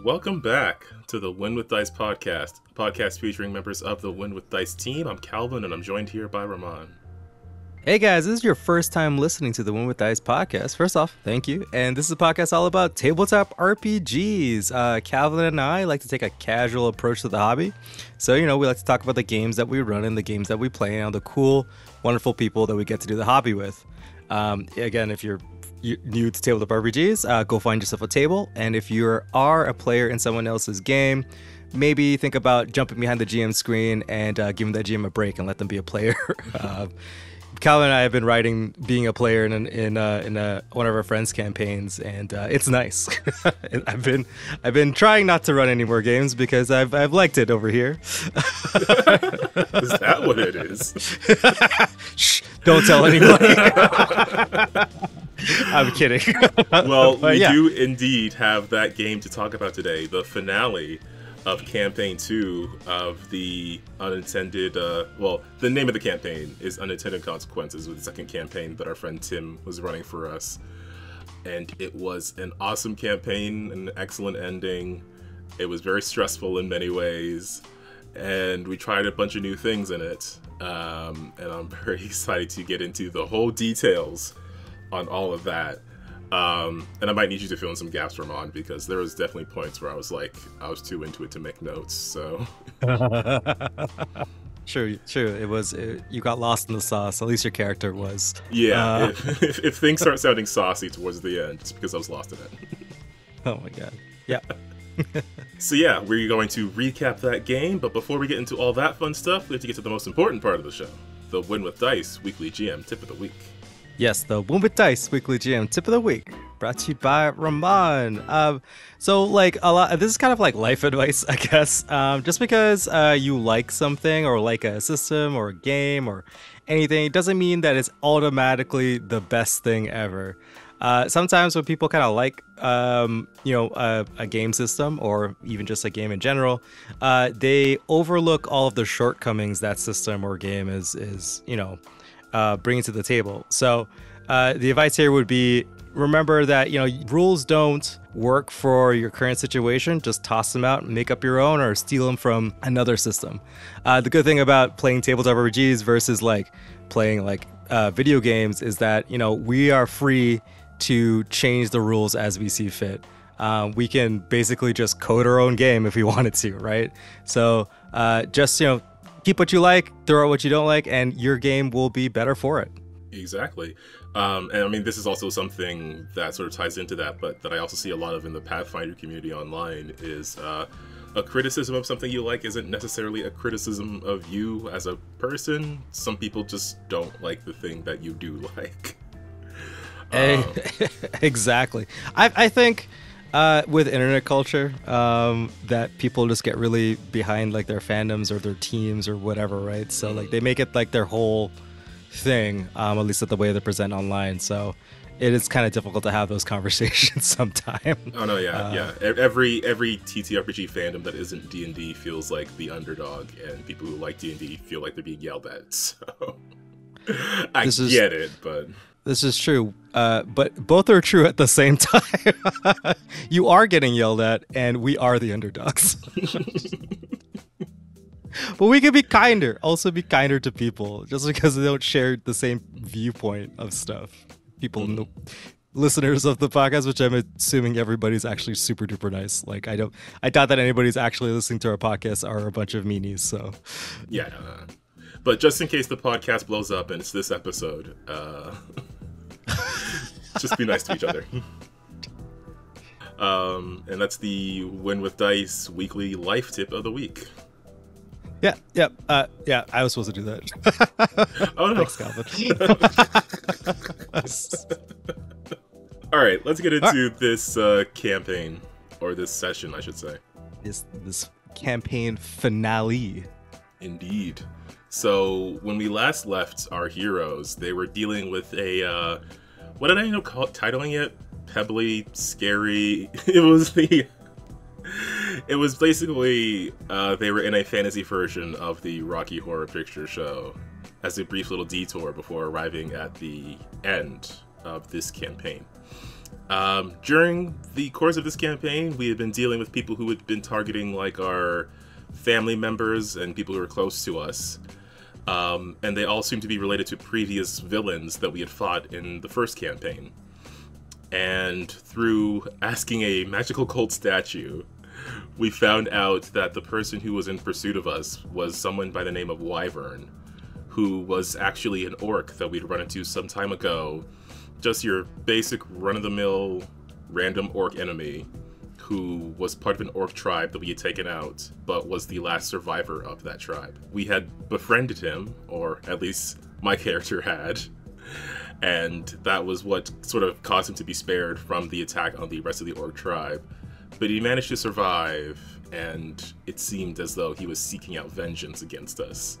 Welcome back to the Win with Dice podcast featuring members of the Win with Dice team. I'm Calvin, and I'm joined here by Ramon. Hey guys, this is your first time listening to the Win with Dice podcast. First off, thank you. And this is a podcast all about tabletop RPGs. Calvin and I like to take a casual approach to the hobby. So, we like to talk about the games that we run and the games that we play and the cool, wonderful people that we get to do the hobby with. Again, if you're new to tabletop RPGs, go find yourself a table. And if you are a player in someone else's game, maybe think about jumping behind the GM screen and giving that GM a break and let them be a player. Calvin and I have been being a player in one of our friends' campaigns, and it's nice. I've been trying not to run any more games because I've liked it over here. Is that what it is? Shh! Don't tell anybody. I'm kidding. Well, we do indeed have that game to talk about today, the finale of campaign 2 of the Unintended, the name of the campaign is Unintended Consequences, with the second campaign that our friend Tim was running for us. And it was an awesome campaign, an excellent ending. It was very stressful in many ways, and we tried a bunch of new things in it. And I'm very excited to get into the whole details on all of that. And I might need you to fill in some gaps, Ramon, because there was definitely points where I was too into it to make notes. So True. You got lost in the sauce. At least your character was. Yeah. If things start sounding saucy towards the end, it's because I was lost in it. Oh my god. Yeah. So yeah, we're going to recap that game, but before we get into all that fun stuff, we have to get to the most important part of the show: the Win with Dice weekly GM tip of the week. Yes, the Win with Dice weekly GM tip of the week, brought to you by Ramon. This is kind of like life advice, I guess. Just because you like something or like a system or a game or anything, it doesn't mean that it's automatically the best thing ever. Sometimes when people kind of like, a game system or even just a game in general, they overlook all of the shortcomings that system or game is bringing to the table. So the advice here would be, remember that rules don't work for your current situation. Just toss them out and make up your own or steal them from another system. The good thing about playing tabletop RPGs versus playing video games is that we are free to change the rules as we see fit. We can basically just code our own game if we wanted to, right? So just keep what you like, throw out what you don't like, and your game will be better for it. Exactly. And I mean, this is also something that sort of ties into that, but that I also see a lot of in the Pathfinder community online is a criticism of something you like isn't necessarily a criticism of you as a person. Some people just don't like the thing that you do like. Exactly. I think with internet culture, that people just get really behind their fandoms or their teams or whatever, right? So they make it their whole thing, at least at the way they present online. So it is kind of difficult to have those conversations sometimes. Oh no, yeah. Every TTRPG fandom that isn't D&D feels like the underdog, and people who like D&D feel like they're being yelled at. So I get it, but this is true, but both are true at the same time. You are getting yelled at, and we are the underdogs. But we can be kinder. Also be kinder to people, just because they don't share the same viewpoint of stuff. People, listeners of the podcast, which I'm assuming everybody's actually super duper nice. I doubt that anybody's actually listening to our podcast are a bunch of meanies. So, yeah. But just in case the podcast blows up and it's this episode, just be nice to each other. And that's the Win with Dice weekly life tip of the week. Yeah. I was supposed to do that. Oh no! Thanks, Calvin. All right, let's get into this campaign, or this session, I should say. This campaign finale. Indeed. So when we last left our heroes, they were dealing with a what did I call it, titling it? Pebbly, scary. It was basically they were in a fantasy version of the Rocky Horror Picture Show as a brief little detour before arriving at the end of this campaign. During the course of this campaign, we had been dealing with people who had been targeting like our family members and people who were close to us. And they all seemed to be related to previous villains that we had fought in the first campaign. And through asking a magical cult statue, we found out that the person who was in pursuit of us was someone by the name of Wyvern, who was actually an orc that we'd run into some time ago. Just your basic run-of-the-mill random orc enemy who was part of an orc tribe that we had taken out, but was the last survivor of that tribe. We had befriended him, or at least my character had, and that was what sort of caused him to be spared from the attack on the rest of the orc tribe. But he managed to survive, and it seemed as though he was seeking out vengeance against us.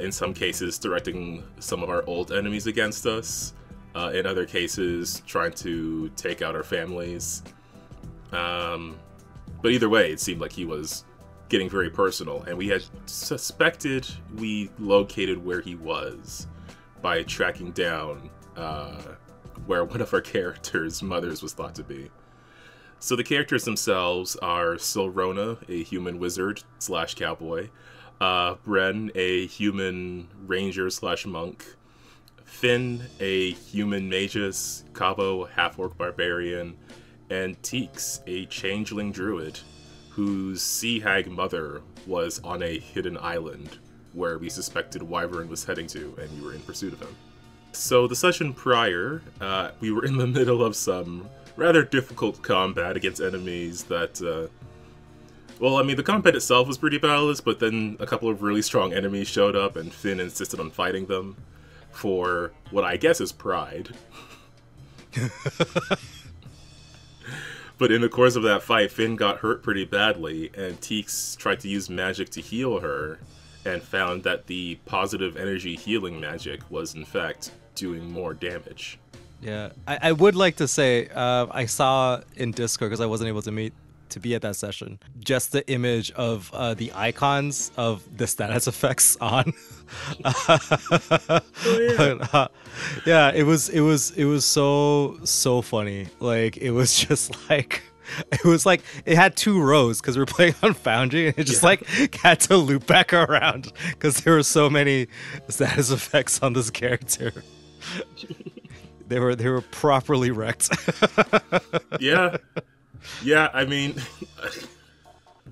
In some cases, directing some of our old enemies against us. In other cases, trying to take out our families. But either way, it seemed like he was getting very personal, and we had suspected we located where he was by tracking down where one of our characters' mothers was thought to be. So the characters themselves are Silrona, a human wizard / cowboy, Bren, a human ranger / monk, Finn, a human magus, Cabo, half-orc barbarian, and Teeks, a changeling druid, whose sea hag mother was on a hidden island where we suspected Wyvern was heading to, and we were in pursuit of him. So the session prior, we were in the middle of some rather difficult combat against enemies that, well, I mean, the combat itself was pretty balanced, but then a couple of really strong enemies showed up, and Finn insisted on fighting them for what I guess is pride. But in the course of that fight, Finn got hurt pretty badly, and Teeks tried to use magic to heal her, and found that the positive energy healing magic was, in fact, doing more damage. Yeah, I would like to say, I saw in Discord, because I wasn't able to be at that session, just the image of the icons of the status effects on. Oh, yeah. Yeah, it was so funny. Like, it was just like, it had 2 rows because we were playing on Foundry, and it just like had to loop back around because there were so many status effects on this character. They were properly wrecked. Yeah. Yeah, I mean,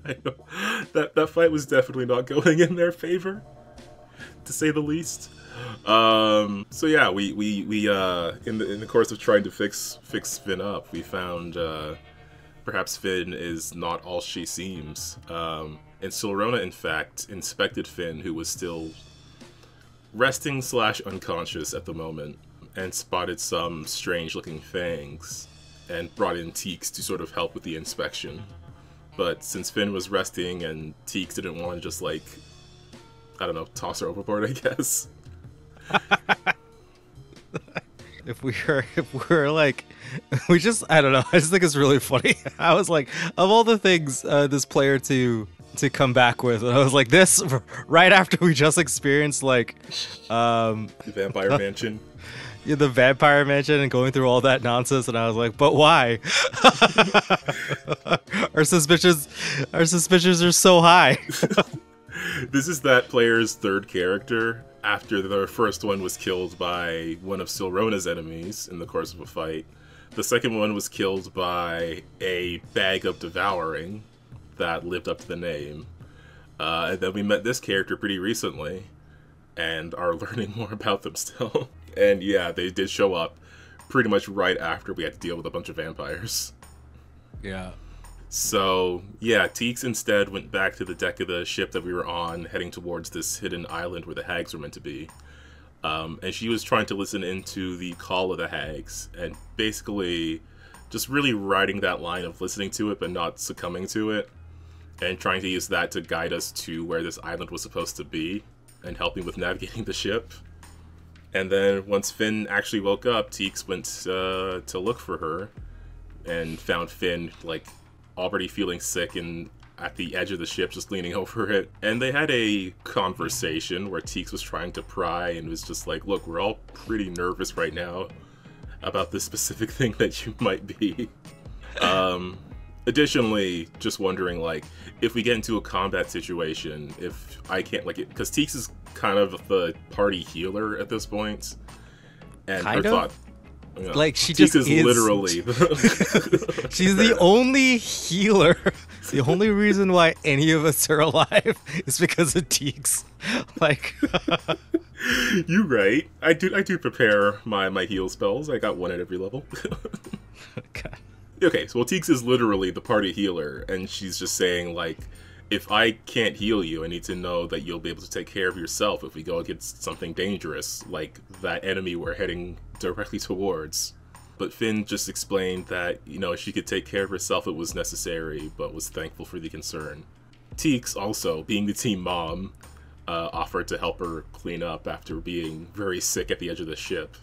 I know that fight was definitely not going in their favor, to say the least. So yeah, we in the course of trying to fix Finn up, we found perhaps Finn is not all she seems. And Silrona, in fact, inspected Finn, who was still resting / unconscious at the moment, and spotted some strange-looking fangs, and brought in Teeks to sort of help with the inspection. But since Finn was resting and Teeks didn't want to just, like, I don't know, toss her overboard, I guess. If we're like, I don't know, I just think it's really funny. I was like, of all the things this player to come back with, and I was like, this right after we just experienced like the Vampire Mansion. Yeah, the Vampire Mansion and going through all that nonsense, and I was like, but why? Our suspicions are so high. This is that player's 3rd character after their first one was killed by one of Silrona's enemies in the course of a fight. The second one was killed by a bag of devouring that lived up to the name. And then we met this character pretty recently and are learning more about them still. And yeah, they did show up pretty much right after we had to deal with a bunch of vampires. Yeah. So, yeah, Teeks instead went back to the deck of the ship that we were on, heading towards this hidden island where the hags were meant to be. And she was trying to listen into the call of the hags, and basically just really riding that line of listening to it but not succumbing to it, and trying to use that to guide us to where this island was supposed to be, and helping with navigating the ship. And then once Finn actually woke up, Teeks went to look for her, and found Finn, like, already feeling sick and at the edge of the ship, just leaning over it. And they had a conversation where Teeks was trying to pry and was just like, look, we're all pretty nervous right now. about this specific thing that you might be. Additionally, just wondering, like, if we get into a combat situation, if I can't, like, because Teeks is kind of the party healer at this point. And kind her of? thought, you know, like, she Teeks just is is literally... She's the only healer. The only reason why any of us are alive is because of Teeks. Like... You're right. I do prepare my heal spells. I got one at every level. Okay. Okay, so Teeks is literally the party healer, and she's just saying, like, if I can't heal you, I need to know that you'll be able to take care of yourself if we go against something dangerous, like that enemy we're heading directly towards. But Finn just explained that, you know, she could take care of herself if it was necessary, but was thankful for the concern. Teeks, also, being the team mom, offered to help her clean up after being very sick at the edge of the ship,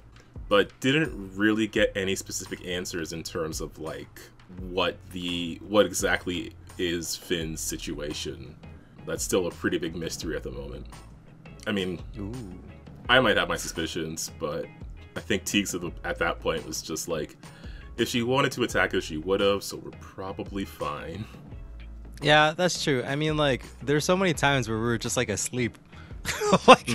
but didn't really get any specific answers in terms of, like, what exactly is Finn's situation. That's still a pretty big mystery at the moment. I mean, ooh, I might have my suspicions, but I think Teeks at that point was just like, if she wanted to attack us, she would have, so we're probably fine. Yeah, that's true. I mean, like, there's so many times where we were just, like, asleep. Like,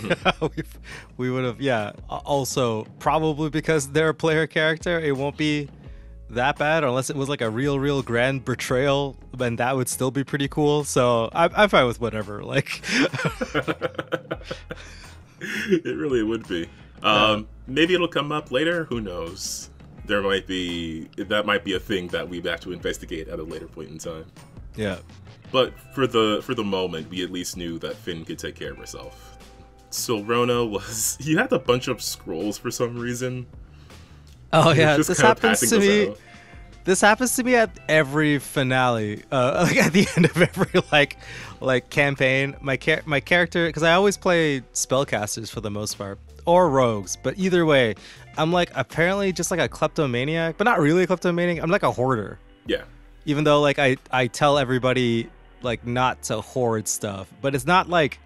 we would have, yeah. Also, probably because they're a player character, it won't be that bad unless it was, like, a real grand betrayal, and that would still be pretty cool. So I'm fine with whatever. Like, it really would be. Maybe it'll come up later. Who knows? That might be a thing that we have to investigate at a later point in time. Yeah. But for the moment, we at least knew that Finn could take care of herself. So Rona he had a bunch of scrolls for some reason. Oh yeah, this happens to me. This happens to me at every finale. Like at the end of every like campaign. My character, because I always play spellcasters for the most part, or rogues. But either way, I'm like apparently just like a kleptomaniac, but not really a kleptomaniac. I'm like a hoarder. Yeah. Even though like I tell everybody like not to hoard stuff, but it's not like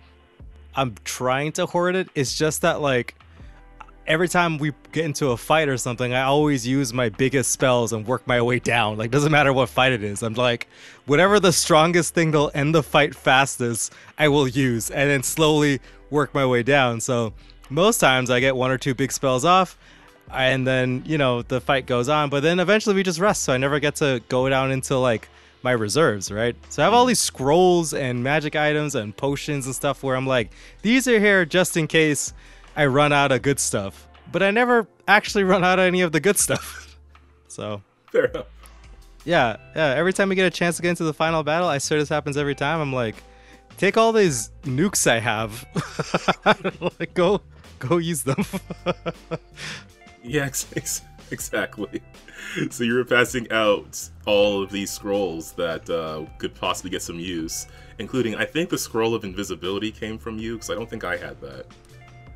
I'm trying to hoard it. It's just that like every time we get into a fight or something, I always use my biggest spells and work my way down. Like doesn't matter what fight it is. I'm like whatever the strongest thing that'll end the fight fastest, I will use and then slowly work my way down. So most times I get one or two big spells off. And then, you know, the fight goes on, but then eventually we just rest. So I never get to go down into like my reserves, right? So I have all these scrolls and magic items and potions and stuff where I'm like, these are here just in case I run out of good stuff. But I never actually run out of any of the good stuff. So fair enough. Yeah. Every time we get a chance to get into the final battle, I swear this happens every time. I'm like, take all these nukes I have. Like, go use them. Yeah, exactly. So you were passing out all of these scrolls that could possibly get some use, including, I think the scroll of invisibility came from you, because I don't think I had that.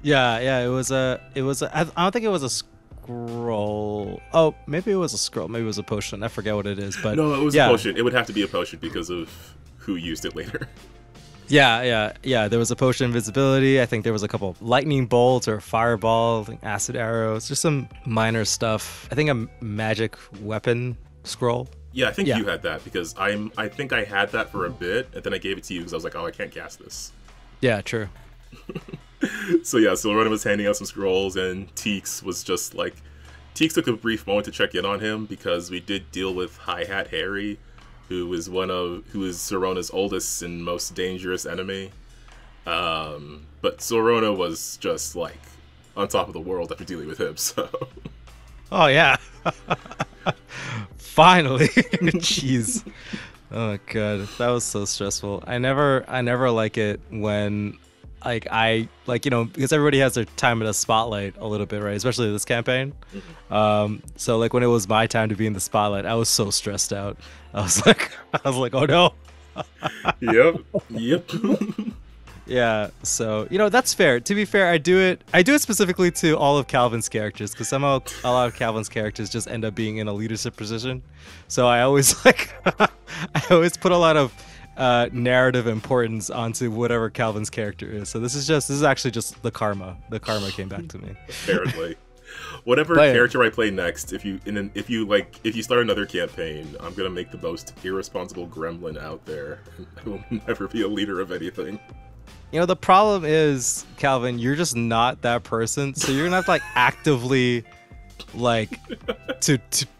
Yeah, it was I don't think it was a scroll. Oh, maybe it was a scroll. Maybe it was a potion. I forget what it is, but no, it was a potion. It would have to be a potion because of who used it later. Yeah. There was a potion of invisibility. I think there was a couple of lightning bolts or fireball, I think acid arrows, just some minor stuff. I think a magic weapon scroll. Yeah, I think you had that because I think I had that for a bit, and then I gave it to you because I was like, oh, I can't cast this. Yeah, true. So Rona was handing out some scrolls, and Teeks was just like, Teeks took a brief moment to check in on him because we did deal with High Hat Harry, who is Sorona's oldest and most dangerous enemy. But Sorona was just like on top of the world after dealing with him. So. Oh yeah. Finally. Jeez. Oh god, that was so stressful. I never like it when because everybody has their time in the spotlight a little bit, right? Especially this campaign. So like when it was my time to be in the spotlight, I was so stressed out. I was like, oh no. Yep. Yeah. So that's fair. To be fair, I do it specifically to all of Calvin's characters because somehow a lot of Calvin's characters just end up being in a leadership position. So I always I always put a lot of narrative importance onto whatever Calvin's character is. So this is actually just the karma. The karma came back to me. Apparently. Whatever character I play next, if you start another campaign, I'm gonna make the most irresponsible gremlin out there. I will never be a leader of anything. You know, the problem is, Calvin, you're just not that person, so you're gonna have to like actively like to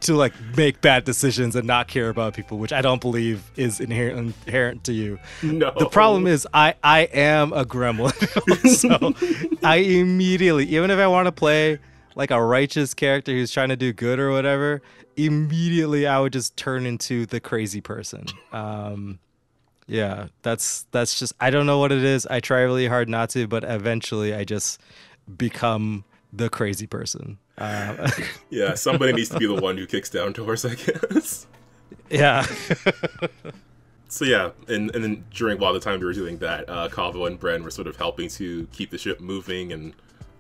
like make bad decisions and not care about people, which I don't believe is inherent to you. No. The problem is I am a gremlin. So I immediately, even if I want to play like a righteous character who's trying to do good or whatever, immediately I would just turn into the crazy person. Yeah, that's just, I don't know what it is. I try really hard not to, but eventually I just become the crazy person. Yeah, somebody needs to be the one who kicks down doors, I guess. Yeah. So yeah, and then while the time we were doing that, Kavo and Bren were sort of helping to keep the ship moving and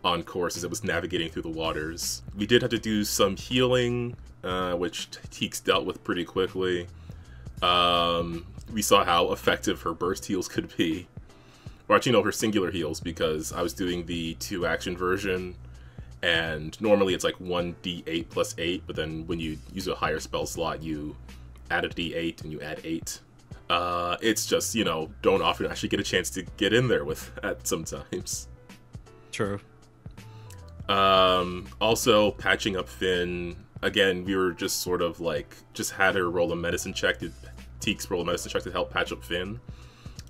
on course as it was navigating through the waters. We did have to do some healing, which Teeks dealt with pretty quickly. We saw how effective her burst heals could be. Or actually, no, her singular heals, because I was doing the 2-action version, and normally it's like 1d8 plus 8, but then when you use a higher spell slot, you add a d8 and you add 8. It's just, you know, don't often actually get a chance to get in there with that sometimes. True. Also, patching up Finn, again, we were just sort of like, just had her roll a medicine check, Teeks roll a medicine check to help patch up Finn.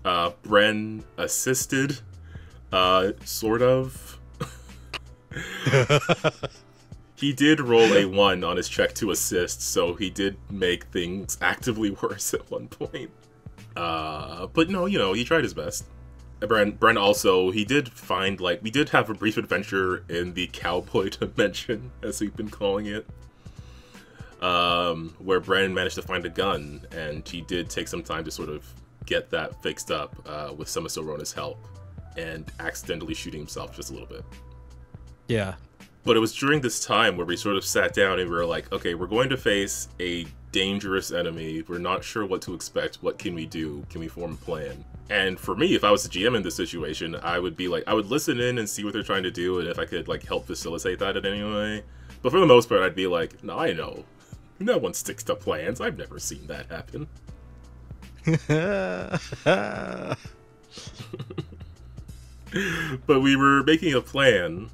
Bren assisted, sort of. He did roll a 1 on his check to assist, so he did make things actively worse at one point. But no, you know, he tried his best. Bren also, he did find, like, we did have a brief adventure in the cowboy dimension, as we've been calling it. Where Bren managed to find a gun, and he did take some time to sort of get that fixed up with some of Sorona's help, and accidentally shooting himself just a little bit. Yeah. But it was during this time where we sort of sat down and we were like, okay, we're going to face a dangerous enemy. We're not sure what to expect. What can we do? Can we form a plan? And for me, if I was the GM in this situation, I would be like, I would listen in and see what they're trying to do, and if I could like help facilitate that in any way. But for the most part, I'd be like, no, I know. No one sticks to plans. I've never seen that happen. But we were making a plan,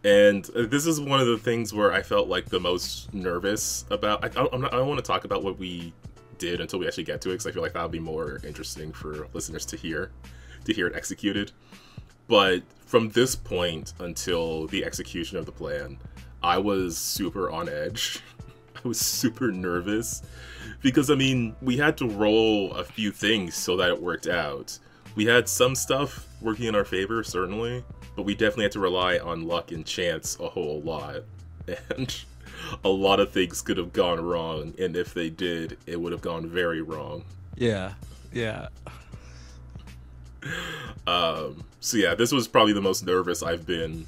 and this is one of the things where I felt like the most nervous about. I don't want to talk about what we did until we actually get to it, because I feel like that would be more interesting for listeners to hear it executed. But from this point until the execution of the plan, I was super on edge. I was super nervous because, I mean, we had to roll a few things so that it worked out. We had some stuff working in our favor, certainly, but we definitely had to rely on luck and chance a whole lot. And a lot of things could have gone wrong, and if they did, it would have gone very wrong. Yeah. So yeah, this was probably the most nervous I've been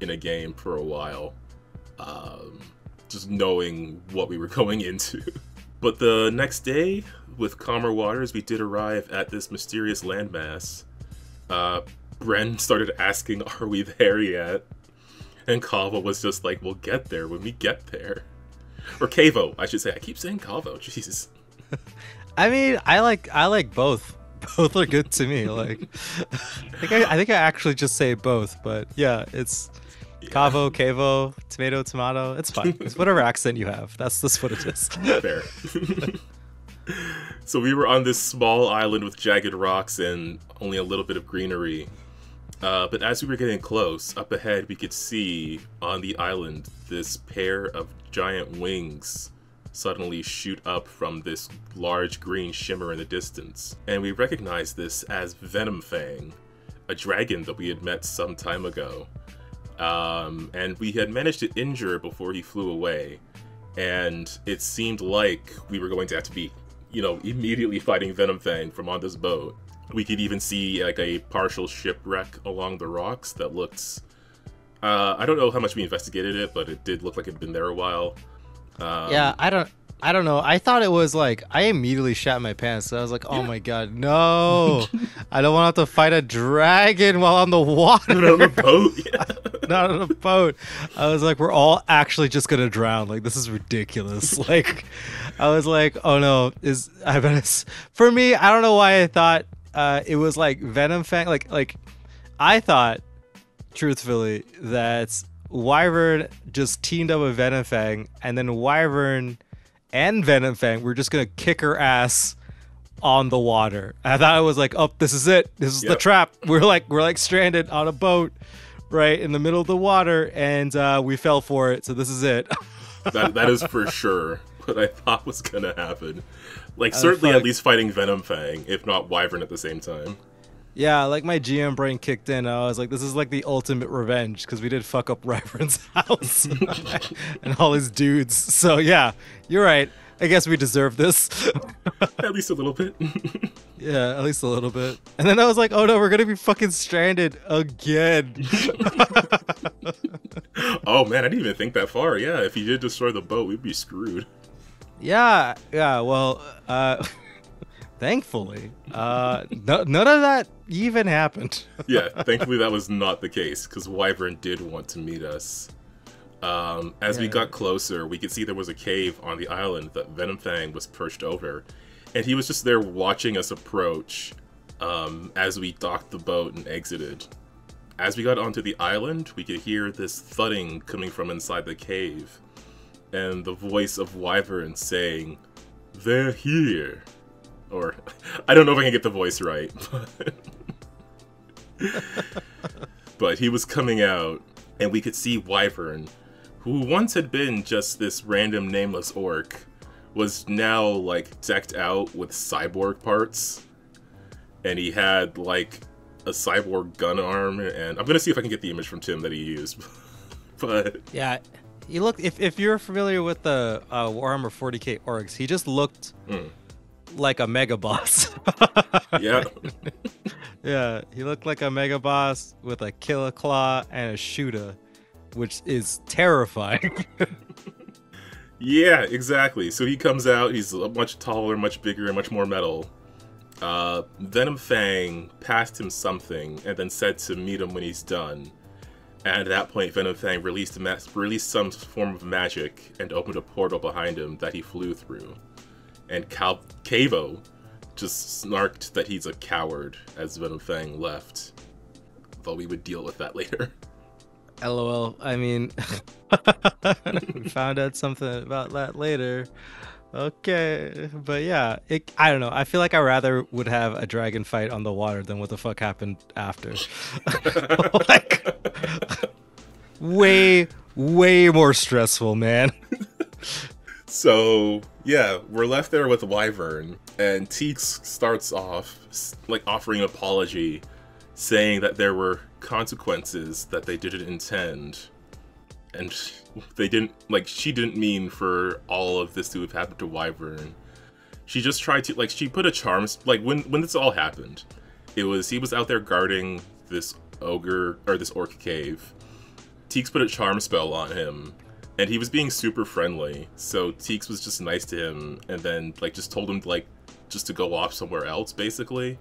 in a game for a while. Just knowing what we were going into. But the next day, with calmer waters, we did arrive at this mysterious landmass. Bren started asking, are we there yet? And Kavo was just like, we'll get there when we get there. Or Kavo, I should say. I keep saying Kavo, Jesus. I mean, I like both. Both are good to me. Like, I think I actually just say both, but yeah, it's Kavo, Kavo, tomato. It's fine. It's whatever accent you have. That's what it is. Fair. So we were on this small island with jagged rocks and only a little bit of greenery. But as we were getting close, up ahead we could see on the island this pair of giant wings suddenly shoot up from this large green shimmer in the distance. And we recognized this as Venom Fang, a dragon that we had met some time ago. And we had managed to injure it before he flew away. And it seemed like we were going to have to be, you know, immediately fighting Venom Fang from on this boat. We could even see like a partial shipwreck along the rocks that looked... I don't know how much we investigated it, but it did look like it had been there a while. Yeah, I I don't know. I thought it was like I immediately shat my pants. So I was like, "Oh my god, no! I don't want to have to fight a dragon while on the water, Not on a boat." Yeah. not on a boat." I was like, "We're all actually just gonna drown. Like this is ridiculous." Like, I was like, "Oh no, is I bet for me." I don't know why I thought it was like Venom Fang. Like I thought, truthfully, that Wyvern just teamed up with Venom Fang, and then Wyvern and Venom Fang were just gonna kick her ass on the water. I thought it was like, oh, this is it. This is the trap. We're like stranded on a boat, right in the middle of the water, and we fell for it. So this is it. that is for sure what I thought was gonna happen. Like certainly at least fighting Venom Fang, if not Wyvern at the same time. Yeah, like my GM brain kicked in. I was like, this is like the ultimate revenge because we did fuck up Wyvern's house and all his dudes. So yeah, you're right. I guess we deserve this. At least a little bit. Yeah, at least a little bit. And then I was like, oh no, we're gonna be fucking stranded again. Oh man, I didn't even think that far. Yeah, if he did destroy the boat, we'd be screwed. Yeah, well, thankfully, none of that even happened. Yeah, thankfully that was not the case, because Wyvern did want to meet us. As we got closer, we could see there was a cave on the island that Venom Fang was perched over, and he was just there watching us approach as we docked the boat and exited. As we got onto the island, we could hear this thudding coming from inside the cave, and the voice of Wyvern saying, "They're here." Or, I don't know if I can get the voice right, but he was coming out, and we could see Wyvern, who once had been just this random nameless orc, was now, like, decked out with cyborg parts, and he had, like, a cyborg gun arm, and I'm gonna see if I can get the image from Tim that he used, but... Yeah, he looked, if you're familiar with the Warhammer 40k orcs, he just looked... like a mega boss. Yeah. Yeah, he looked like a mega boss with a killer claw and a shooter, which is terrifying. Yeah, exactly. So he comes out, he's much taller, much bigger, and much more metal. Venom Fang passed him something and then said to meet him when he's done. And at that point, Venom Fang released some form of magic and opened a portal behind him that he flew through. And Cavo just snarked that he's a coward as Venom Fang left. Though we would deal with that later. LOL. I mean, we found out something about that later. Okay. But yeah, I don't know. I feel like I rather would have a dragon fight on the water than what the fuck happened after. Like, way more stressful, man. So, yeah, we're left there with Wyvern, and Teeks starts off, like, offering an apology, saying that there were consequences that they didn't intend, and they didn't, like, she didn't mean for all of this to have happened to Wyvern. She just tried to, like, she put a charm, like, when this all happened, he was out there guarding this ogre, or this orc cave. Teeks put a charm spell on him, and he was being super friendly, so Teeks was just nice to him, and then, like, just told him, like, just to go off somewhere else, basically.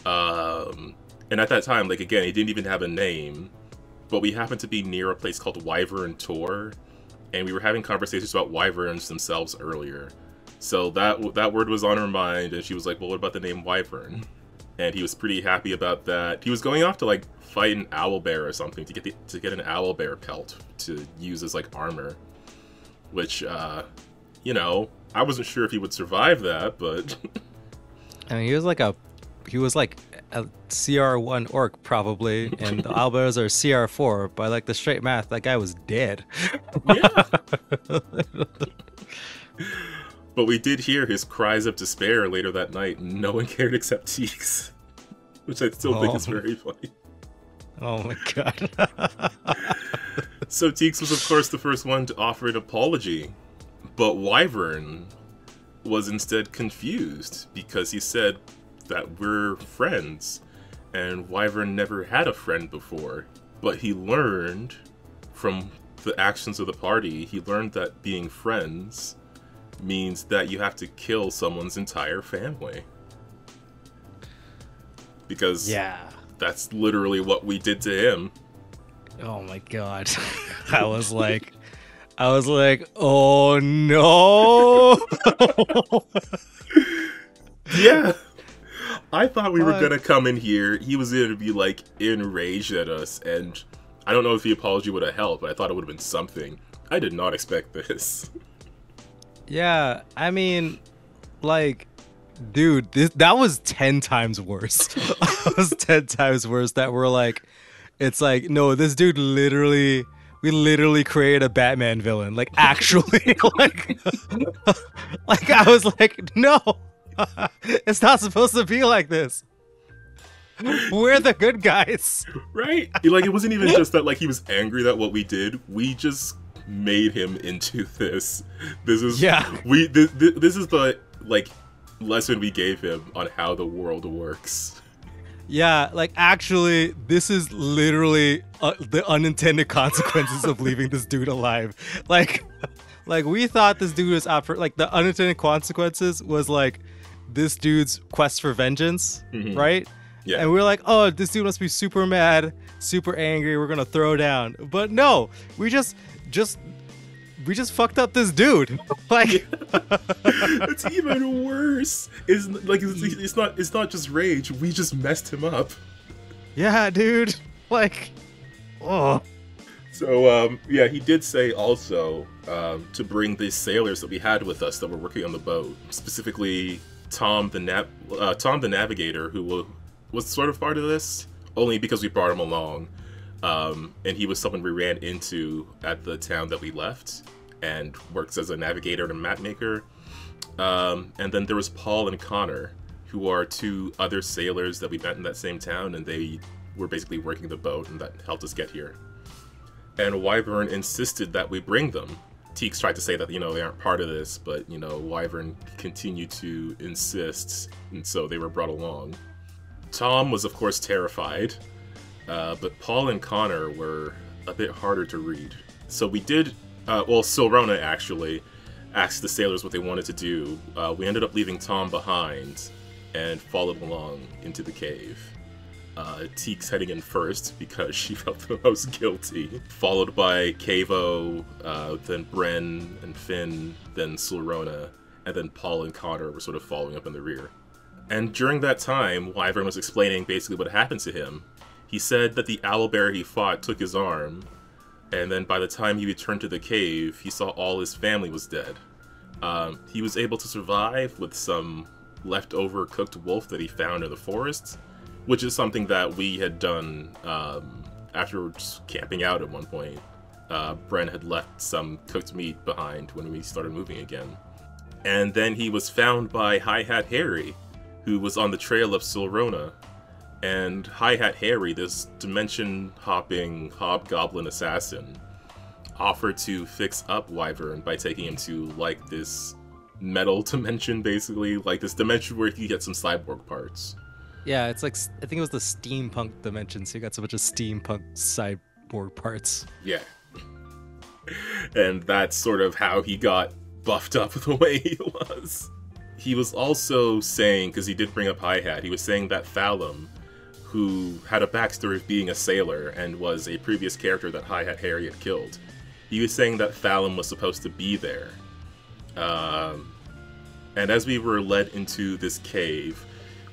And at that time, like, again, he didn't even have a name, but we happened to be near a place called Wyvern Tor, and we were having conversations about wyverns themselves earlier. So that word was on her mind, and she was like, well, what about the name Wyvern? And he was pretty happy about that. He was going off to, like, fight an owlbear or something to get an owlbear pelt to use as, like, armor. Which, you know, I wasn't sure if he would survive that, but... I mean, he was like a CR1 orc, probably, and the owlbears are CR4. By, like, the straight math, that guy was dead. Yeah. But we did hear his cries of despair later that night, and no one cared except Teeks. Which I still think is very funny. Oh my god. So Teeks was, of course, the first one to offer an apology. But Wyvern was instead confused, because he said that we're friends, and Wyvern never had a friend before. But he learned from the actions of the party, he learned that being friends means that you have to kill someone's entire family. Because that's literally what we did to him. Oh my god. I was like, oh no. Yeah. I thought we were gonna come in here. He was gonna be like enraged at us, and I don't know if the apology would have helped, but I thought it would have been something. I did not expect this. Yeah, I mean, like, dude, that was 10 times worse. That was 10 times worse. That we're like, it's like, no, this dude we literally created a Batman villain. Like, actually, like I was like, no, it's not supposed to be like this. We're the good guys. Right? Like, it wasn't even just that, like, he was angry at what we did. We just made him into this. This is this is the, like, lesson we gave him on how the world works. Yeah, like, actually, this is literally the unintended consequences of leaving this dude alive. Like, we thought this dude was out for, like, the unintended consequences was, like, this dude's quest for vengeance, right? Yeah. And we're like, oh, this dude must be super mad, super angry, we're gonna throw down. But no, we just fucked up this dude. Like, it's even worse. It's not just rage. We just messed him up. Yeah, dude. Like, oh. So yeah, he did say also to bring these sailors that we had with us that were working on the boat, specifically Tom the navigator, who was sort of part of this, only because we brought him along. And he was someone we ran into at the town that we left, and works as a navigator and a map maker. And then there was Paul and Connor, who are two other sailors that we met in that same town, and they were basically working the boat, and that helped us get here. And Wyvern insisted that we bring them. Teeks tried to say that, they aren't part of this, but, Wyvern continued to insist, and so they were brought along. Tom was, of course, terrified. But Paul and Connor were a bit harder to read. So we did, Silrona actually asked the sailors what they wanted to do. We ended up leaving Tom behind and followed along into the cave. Teeks heading in first because she felt the most guilty, followed by Cavo, then Bren and Finn, then Silrona, and then Paul and Connor were sort of following up in the rear. And during that time, Wyvern was explaining basically what happened to him. He said that the owlbear he fought took his arm, and then by the time he returned to the cave, he saw all his family was dead. He was able to survive with some leftover cooked wolf that he found in the forest, which is something that we had done after just camping out at one point. Bren had left some cooked meat behind when we started moving again. And then he was found by Hi-Hat Harry, who was on the trail of Silrona. And Hi-Hat Harry, this dimension-hopping hobgoblin assassin, offered to fix up Wyvern by taking him to, like, this metal dimension, basically. Like, this dimension where he could get some cyborg parts. Yeah, it's like, I think it was the steampunk dimension, so you got a bunch of steampunk cyborg parts. Yeah. And that's sort of how he got buffed up the way he was. He was also saying, because he did bring up Hi-Hat, he was saying that Thalum, who had a backstory of being a sailor and was a previous character that Hi-Hat Harry had killed, he was saying that Thalum was supposed to be there. And as we were led into this cave,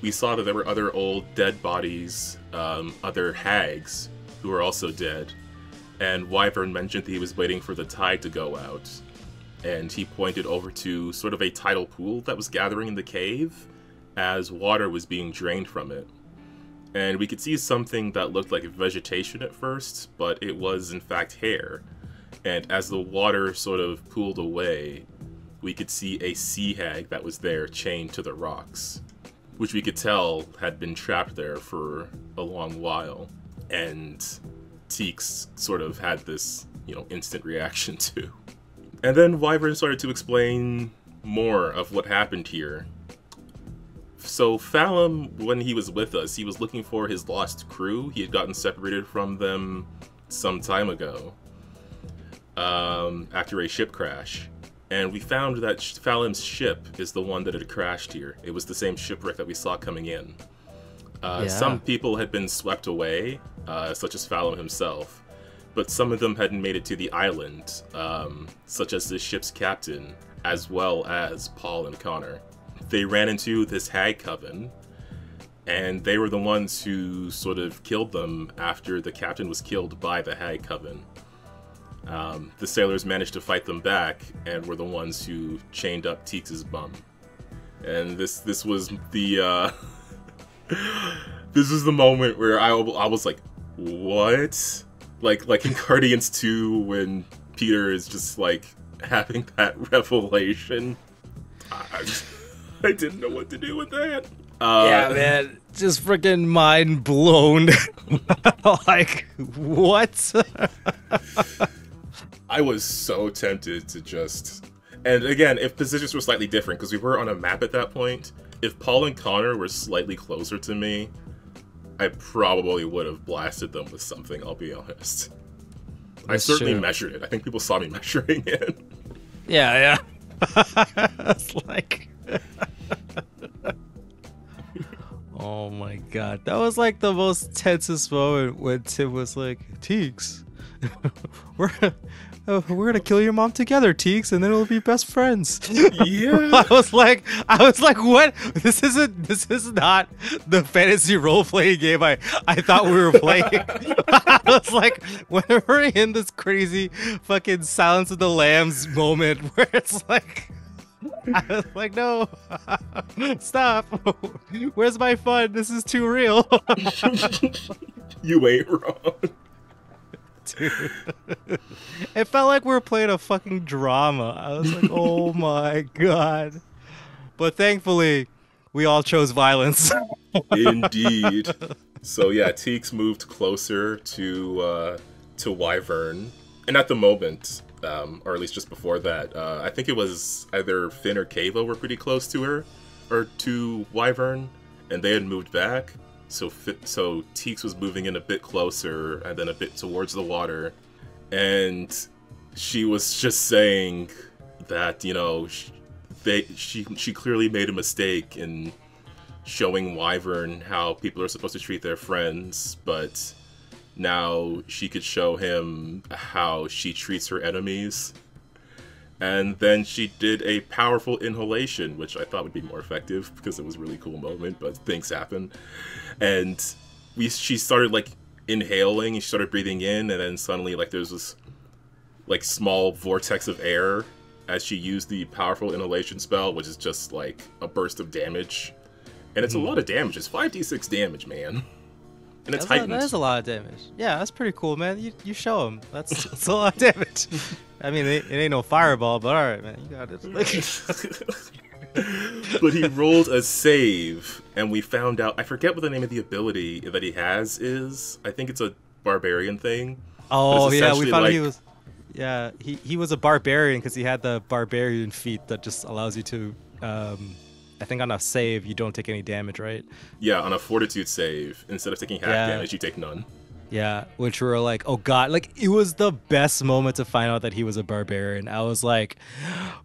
we saw that there were other old dead bodies, other hags who were also dead. And Wyvern mentioned that he was waiting for the tide to go out. And he pointed over to sort of a tidal pool that was gathering in the cave as water was being drained from it. And we could see something that looked like vegetation at first, but it was in fact hair. And as the water sort of pooled away, we could see a sea hag that was there chained to the rocks, which we could tell had been trapped there for a long while. And Teeks sort of had this, instant reaction to. And then Wyvern started to explain more of what happened here. So Thalum, when he was with us, he was looking for his lost crew. He had gotten separated from them some time ago, after a ship crash. And we found that Phalim's ship is the one that had crashed here. It was the same shipwreck that we saw coming in. Some people had been swept away, such as Phalim himself, but some of them hadn't made it to the island, such as the ship's captain, as well as Paul and Connor. They ran into this hag coven, and they were the ones who sort of killed them after the captain was killed by the hag coven. The sailors managed to fight them back, and were the ones who chained up Teeks' bum. And this was the this is the moment where I was like, what? Like in Guardians 2 when Peter is just like having that revelation. I didn't know what to do with that. Yeah, man, just freaking mind blown. Like, what? I was so tempted to just... And again, if positions were slightly different, because we were on a map at that point, if Paul and Connor were slightly closer to me, I probably would have blasted them with something, I'll be honest. I certainly measured it. I think people saw me measuring it. Yeah. It's like... Oh my god. That was like the most tensest moment when Tim was like, Teeks, we're gonna kill your mom together, Teeks, and then we'll be best friends. Yeah. I was like, what? This is not the fantasy role-playing game I thought we were playing. I was like, when we're in this crazy fucking Silence of the Lambs moment where it's like, I was like, no, stop. Where's my fun? This is too real. You ain't wrong. Dude. It felt like we were playing a fucking drama. I was like, oh my god. But thankfully, we all chose violence. Indeed. So yeah, Teeks moved closer to Wyvern. And at the moment, or at least just before that, I think it was either Finn or Kava were pretty close to her, or to Wyvern, and they had moved back. So Teeks was moving in a bit closer, and then a bit towards the water, and she was just saying that, you know, she clearly made a mistake in showing Wyvern how people are supposed to treat their friends, but now she could show him how she treats her enemies. And then she did a powerful inhalation, which I thought would be more effective because it was a really cool moment, but things happen. And she started like inhaling, and she started breathing in, and then suddenly like there's this like small vortex of air as she used the powerful inhalation spell, which is just like a burst of damage. And it's a lot of damage. It's 5d6 damage, man. And it's heightened. That is a lot of damage. Yeah, that's pretty cool, man. You show him. That's a lot of damage. I mean, it ain't no fireball, but all right, man. You got it. But he rolled a save, and we found out... I forget what the name of the ability that he has is. I think it's a barbarian thing. Oh, yeah, we found out he was... Yeah, he was a barbarian because he had the barbarian feat that just allows you to... I think on a save, you don't take any damage, right? Yeah, on a fortitude save, instead of taking half damage, you take none. Yeah, which were like, oh god, like it was the best moment to find out that he was a barbarian. I was like,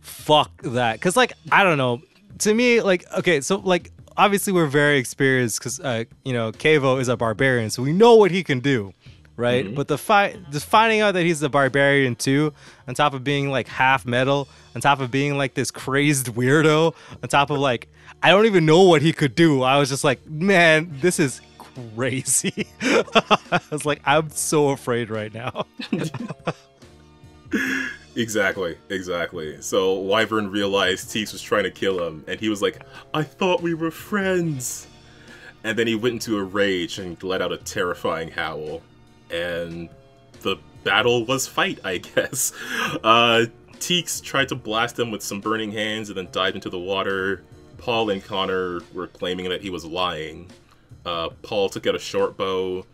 fuck that. Cause like, I don't know, to me, like, okay, so like, obviously we're very experienced cause, you know, Kavo is a barbarian, so we know what he can do, right? But just finding out that he's a barbarian too, on top of being like half metal, on top of being like this crazed weirdo, on top of like, I don't even know what he could do. I was just like, man, this is crazy. I was like, I'm so afraid right now. Exactly. So Wyvern realized Teeks was trying to kill him, and he was like, I thought we were friends. And then he went into a rage and let out a terrifying howl. And the battle was fight, I guess. Teeks tried to blast him with some burning hands and then dived into the water. Paul and Connor were claiming that he was lying. Paul took out a short bow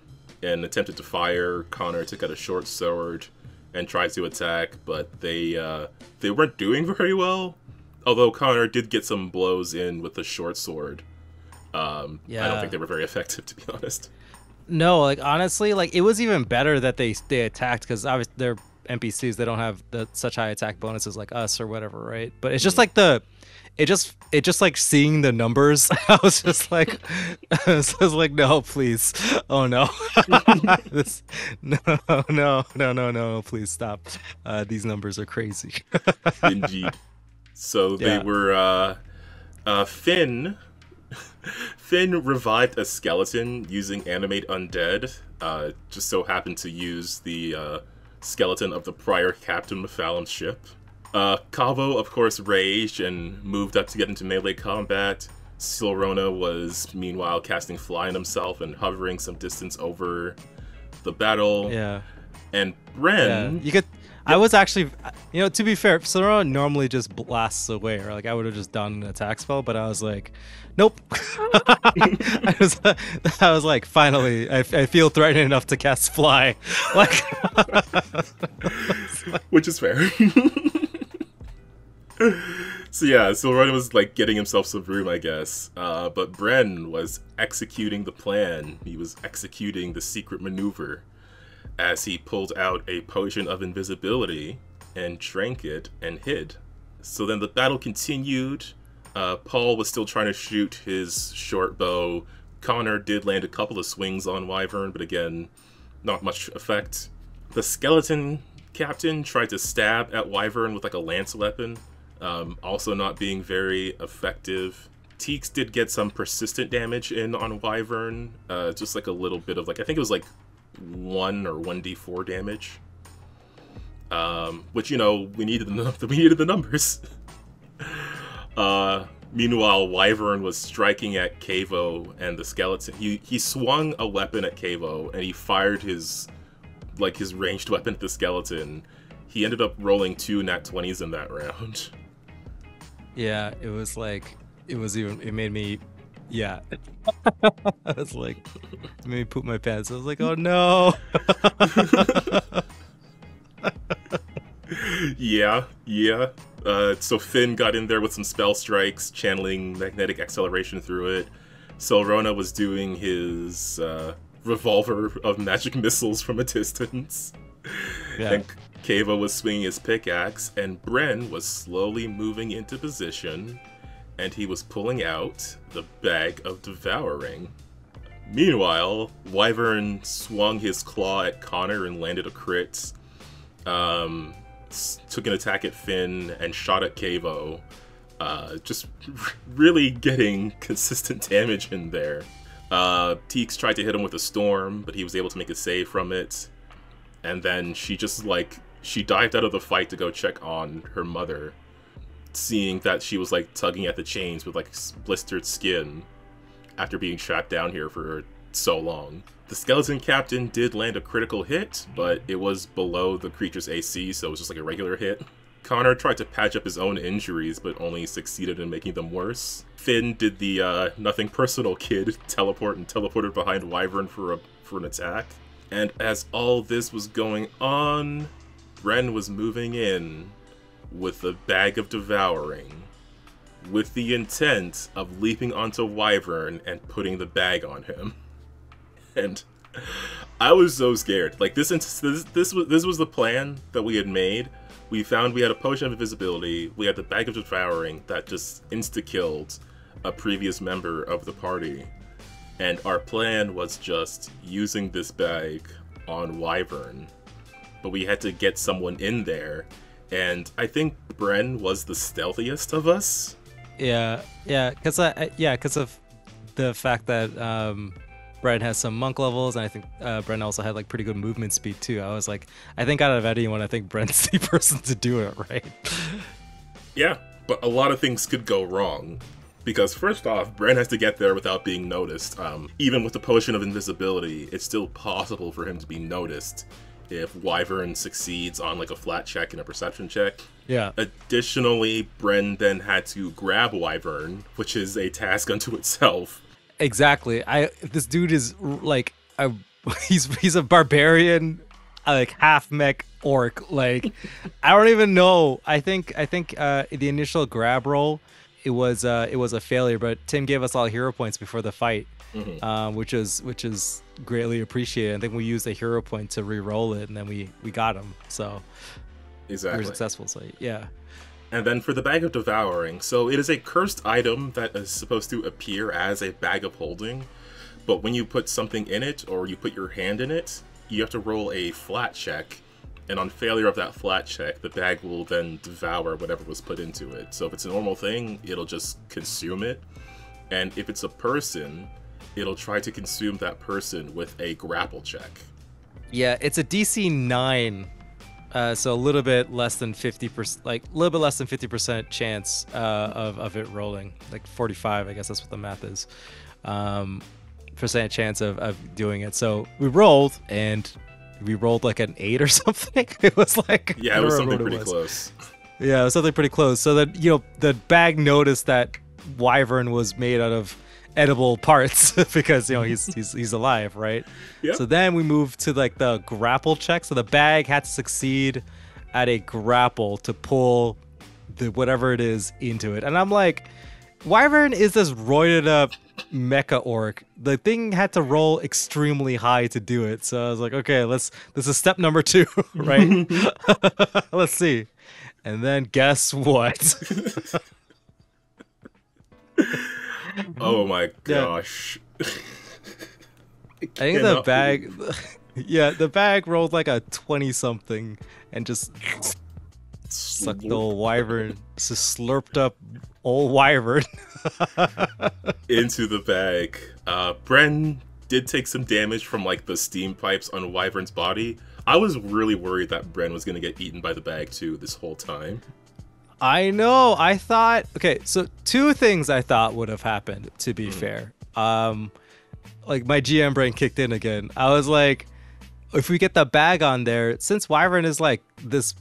and attempted to fire. Connor took out a short sword and tried to attack, but they weren't doing very well. Although Connor did get some blows in with the short sword. I don't think they were very effective, to be honest. No, like honestly, like it was even better that they attacked because obviously they're NPCs, they don't have such high attack bonuses like us or whatever, right? But it's just like it just like seeing the numbers. I was just like, no, please, oh no, no, please stop. These numbers are crazy. Indeed. So they were Finn revived a skeleton using Animate Undead. Just so happened to use the skeleton of the prior Captain Mephalim's ship. Kavo, of course, raged and moved up to get into melee combat. Silrona was, meanwhile, casting Fly on himself and hovering some distance over the battle. Yeah. And Bren... Yeah. You could... I was actually... You know, to be fair, Silrona normally just blasts away, or like I would have just done an attack spell, but I was like, nope. I was like, finally, I feel threatened enough to cast Fly. Like... Which is fair. So yeah, Silrona was like getting himself some room, I guess. But Bren was executing the plan. He was executing the secret maneuver as he pulled out a potion of invisibility and drank it and hid. So then the battle continued. Paul was still trying to shoot his short bow. Connor did land a couple of swings on Wyvern, but again, not much effect. The skeleton captain tried to stab at Wyvern with like a lance weapon. Also not being very effective. Teeks did get some persistent damage in on Wyvern, just like a little bit of like, I think it was like 1 or 1d4 damage. Which, you know, we needed the numbers. Meanwhile, Wyvern was striking at Kavo and the skeleton. He swung a weapon at Kavo and he fired his ranged weapon at the skeleton. He ended up rolling 2 nat 20s in that round. Yeah, it was like, it made me, yeah. I was like, it made me poop my pants. I was like, oh no. Yeah. So Finn got in there with some spell strikes, channeling magnetic acceleration through it. Silrona was doing his revolver of magic missiles from a distance. Yeah. And Kava was swinging his pickaxe, and Bren was slowly moving into position, and he was pulling out the Bag of Devouring. Meanwhile, Wyvern swung his claw at Connor and landed a crit. Took an attack at Finn and shot at Kavo. Just really getting consistent damage in there. Teeks tried to hit him with a storm, but he was able to make a save from it. And then she dived out of the fight to go check on her mother, seeing that she was like tugging at the chains with like blistered skin after being trapped down here for so long. The skeleton captain did land a critical hit, but it was below the creature's AC, so it was just like a regular hit. Connor tried to patch up his own injuries, but only succeeded in making them worse. Finn did the nothing personal kid teleported behind Wyvern for an attack. And as all this was going on, Bren was moving in with the Bag of Devouring, with the intent of leaping onto Wyvern and putting the bag on him. And I was so scared. Like this was the plan that we had made. We found we had a potion of invisibility. We had the Bag of Devouring that just insta-killed a previous member of the party. And our plan was just using this bag on Wyvern. But we had to get someone in there. And I think Bren was the stealthiest of us. Yeah, because of the fact that Bren has some monk levels, and I think Bren also had like pretty good movement speed too. I was like, I think out of anyone, I think Bren's the person to do it, right? Yeah, but a lot of things could go wrong. Because first off, Bren has to get there without being noticed. Even with the potion of invisibility, it's still possible for him to be noticed if Wyvern succeeds on like a flat check and a perception check. Yeah. Additionally, Bren then had to grab Wyvern, which is a task unto itself. Exactly. This dude is like he's a barbarian, like half mech orc. Like I don't even know. I think the initial grab roll, it was a failure, but Tim gave us all hero points before the fight, which is greatly appreciated. I think we used a hero point to re-roll it, and then we got him. So exactly, we were successful. So yeah. And then for the Bag of Devouring, so it is a cursed item that is supposed to appear as a bag of holding, but when you put something in it or you put your hand in it, you have to roll a flat check, and on failure of that flat check, the bag will then devour whatever was put into it. So if it's a normal thing, it'll just consume it, and if it's a person, it'll try to consume that person with a grapple check. Yeah, it's a DC 9. So a little bit less than 50%, like a little bit less than 50% chance of it rolling, like 45. I guess that's what the math is. Percent chance of doing it. So we rolled, and we rolled like an 8 or something. It was like, yeah, it was something pretty close. Yeah, it was something pretty close. So that, you know, the bag noticed that Wyvern was made out of edible parts because, you know, he's alive, right? Yep. So then we moved to like the grapple check. So the bag had to succeed at a grapple to pull the whatever it is into it. And I'm like, Wyvern is this roided up mecha orc. The thing had to roll extremely high to do it. So I was like, okay, this is step number 2, right? Let's see. And then guess what? Oh my gosh. Yeah. I think the bag, yeah, the bag rolled like a 20-something and just sucked the old wyvern, just slurped up old wyvern into the bag. Bren did take some damage from like the steam pipes on Wyvern's body. I was really worried that Bren was going to get eaten by the bag too this whole time. I know. I thought, okay, so 2 things I thought would have happened, to be fair. Like my GM brain kicked in again. I was like, if we get the bag on there, since Wyvern is like this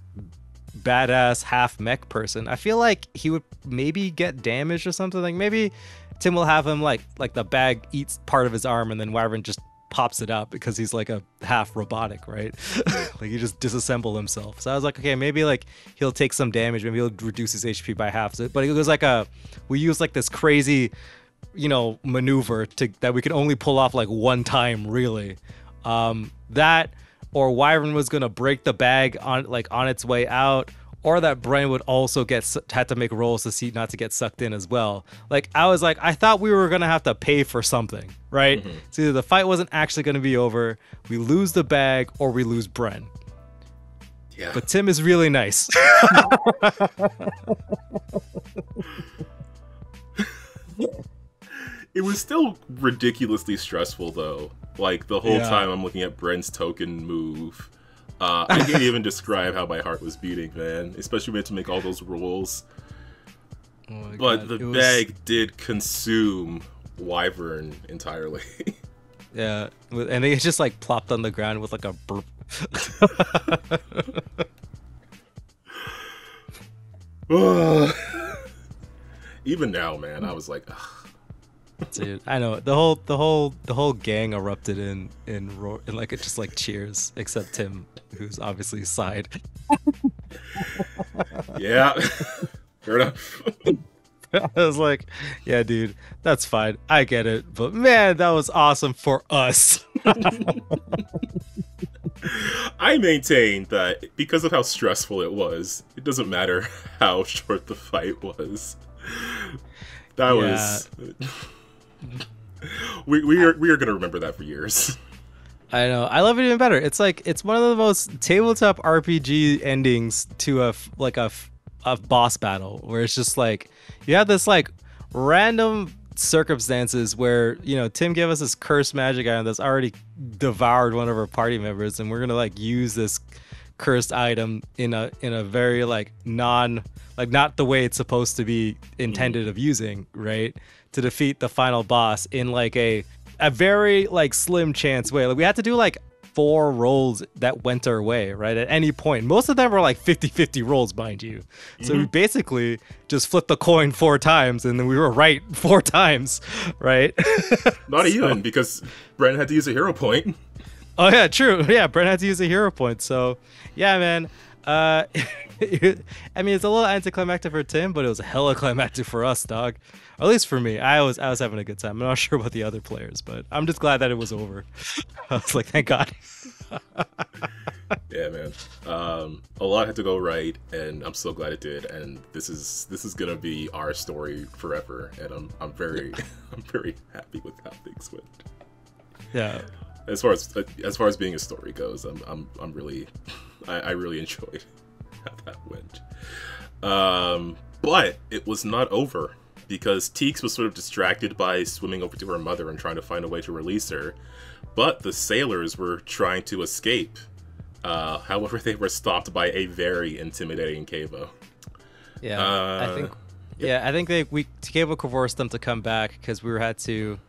badass half mech person, I feel like he would maybe get damaged or something. Like maybe Tim will have him like the bag eats part of his arm and then Wyvern just pops it out because he's like a half robotic, right? Like he just disassembled himself. So I was like, okay, maybe like he'll take some damage, maybe he'll reduce his HP by half. So, but it was like we used like this crazy, you know, maneuver that we could only pull off like one time, really. That or Wyvern was gonna break the bag on its way out, or that Bren would also had to make rolls to see not to get sucked in as well. Like I was like, I thought we were gonna have to pay for something, right? So either the fight wasn't actually gonna be over, we lose the bag, or we lose Bren. Yeah. But Tim is really nice. It was still ridiculously stressful though. Like the whole time I'm looking at Bren's token move. I can't even describe how my heart was beating, man. Especially when we had to make all those rolls. Oh but the bag did consume Wyvern entirely. Yeah, and it just like plopped on the ground with like a burp. Even now, man, I was like, ugh. Dude, I know the whole gang erupted in like it just like cheers, except Tim, who's obviously sighed. Yeah, fair enough. I was like, yeah, dude, that's fine, I get it, but man, that was awesome for us. I maintain that because of how stressful it was, it doesn't matter how short the fight was. That was. We are gonna remember that for years. I know. I love it even better. It's like it's one of the most tabletop RPG endings to a boss battle, where it's just like you have this like random circumstances where, you know, Tim gave us this cursed magic item that's already devoured one of our party members, and we're gonna like use this cursed item in a very like not the way it's supposed to be intended of using, right? To defeat the final boss in like a very like slim chance way. Like we had to do like 4 rolls that went our way, right? At any point. Most of them were like 50-50 rolls, mind you. So we basically just flipped the coin 4 times and then we were right 4 times, right? Not even, because Bren had to use a hero point. Oh yeah, true. Yeah, Brent had to use a hero point. So yeah, man. Uh, I mean, it's a little anticlimactic for Tim, but it was hella climactic for us, dog. Or at least for me. I was having a good time. I'm not sure about the other players, but I'm just glad that it was over. I was like, thank God. Yeah, man. A lot had to go right, and I'm so glad it did. And this is gonna be our story forever, and I'm very I'm very happy with how things went. Yeah. As far as being a story goes, I'm really I really enjoyed how that went. But it was not over, because Teeks was sort of distracted by swimming over to her mother and trying to find a way to release her. But the sailors were trying to escape. However, they were stopped by a very intimidating Cavo. Yeah, I think Cavo forced them to come back because we had to,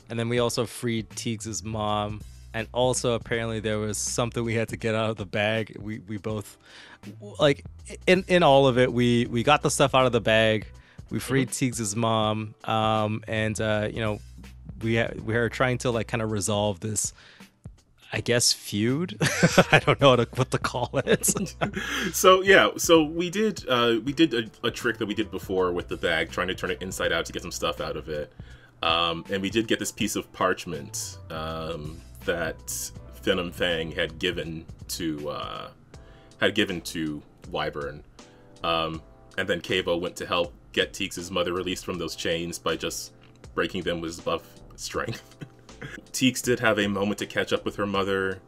and then we also freed Teeks' mom, and also apparently there was something we had to get out of the bag. We both, like, in all of it, we got the stuff out of the bag. We freed Teeks' mom, and you know, we are trying to like kind of resolve this, I guess, feud. I don't know what to call it. So yeah, so we did a trick that we did before with the bag, trying to turn it inside out to get some stuff out of it, and we did get this piece of parchment that Venom Fang had given to Wyvern, and then Cavo went to help get Teeks' mother released from those chains by just breaking them with his buff strength. Teeks did have a moment to catch up with her mother,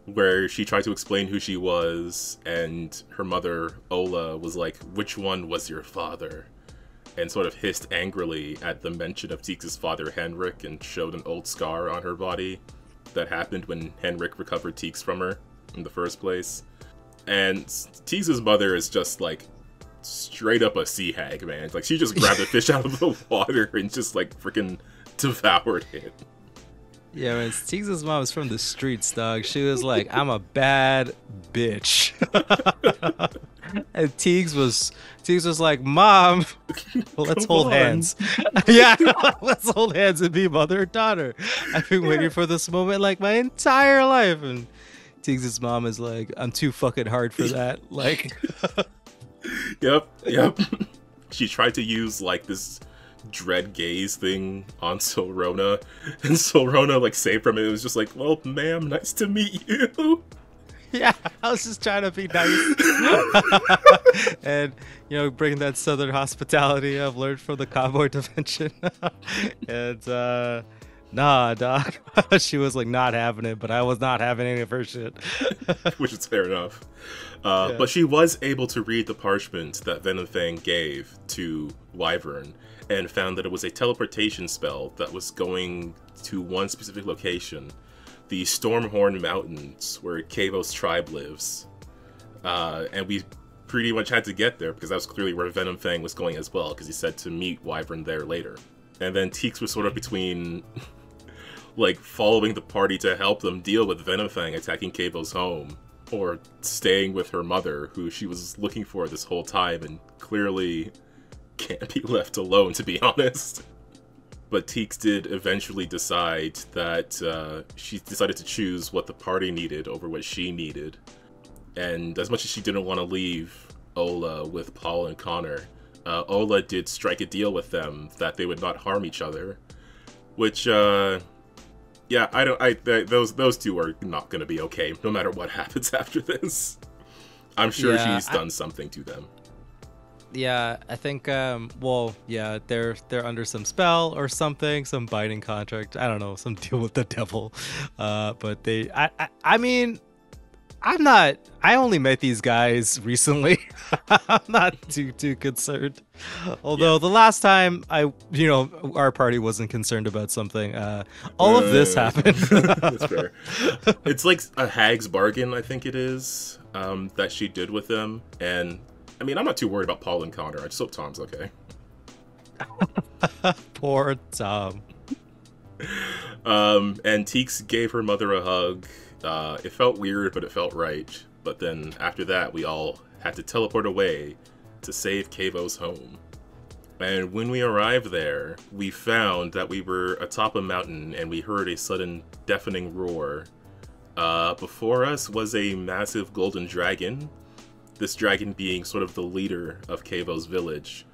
where she tried to explain who she was, and her mother, Ola, was like, "Which one was your father?" and sort of hissed angrily at the mention of Teeks' father, Henrik, and showed an old scar on her body that happened when Henrik recovered Teeks from her in the first place. And Teeks' mother is just like straight up a sea hag, man. Like, she just grabbed a fish out of the water and just like freaking devoured it. Yeah, man, Teeks' mom was from the streets, dog. She was like, "I'm a bad bitch." And Teeks was like, "Mom, let's hold hands." Yeah, let's hold hands and be mother and daughter. I've been waiting for this moment like my entire life. And Teeks' mom is like, "I'm too fucking hard for that." Like, Yep. She tried to use like this dread gaze thing on Solrona, and Solrona like saved from it. It was just like, "Well, ma'am, nice to meet you." Yeah, I was just trying to be nice. And, you know, bring that southern hospitality I've learned from the cowboy dimension. And nah, dog. She was like not having it, but I was not having any of her shit. Which is fair enough. But she was able to read the parchment that Venom Fang gave to Wyvern, and found that it was a teleportation spell that was going to one specific location, the Stormhorn Mountains, where Cavo's tribe lives. And we pretty much had to get there, because that was clearly where Venom Fang was going as well, because he said to meet Wyvern there later. And then Teeks was sort of between like following the party to help them deal with Venom Fang attacking Cavo's home, or staying with her mother, who she was looking for this whole time and clearly can't be left alone, to be honest. But Teeks did eventually decide that she decided to choose what the party needed over what she needed. And as much as she didn't want to leave Ola with Paul and Connor, Ola did strike a deal with them that they would not harm each other. Which, yeah, those two are not going to be okay, no matter what happens after this. I'm sure she's done something to them. Yeah, I think, well, yeah, they're under some spell or something, some binding contract. I don't know, some deal with the devil. But I mean, I only met these guys recently. I'm not too concerned. Although the last time our party wasn't concerned about something, all of this happened. That's fair. It's like a hag's bargain, I think it is, that she did with them. And I mean, I'm not too worried about Paul and Connor. I just hope Tom's okay. Poor Tom. And Teeks gave her mother a hug. It felt weird, but it felt right. But then after that, we all had to teleport away to save Cavo's home. And when we arrived there, we found that we were atop a mountain, and we heard a sudden deafening roar. Before us was a massive golden dragon, this dragon being sort of the leader of Kevo's village.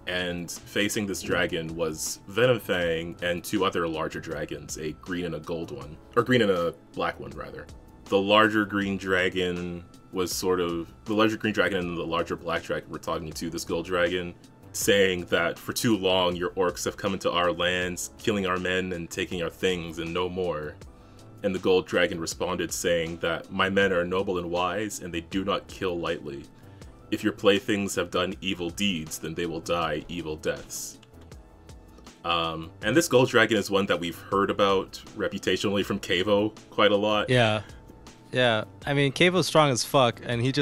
And facing this dragon was Venomfang and 2 other larger dragons, a green and a gold one. Or green and a black one, rather. The larger green dragon was sort of... The larger green dragon and the larger black dragon were talking to this gold dragon, saying that for too long your orcs have come into our lands, killing our men and taking our things and no more. And the gold dragon responded saying that my men are noble and wise and they do not kill lightly. If your playthings have done evil deeds, then they will die evil deaths. And this gold dragon is one that we've heard about reputationally from Kevo quite a lot. Yeah. Yeah. I mean, Kevo's strong as fuck, and he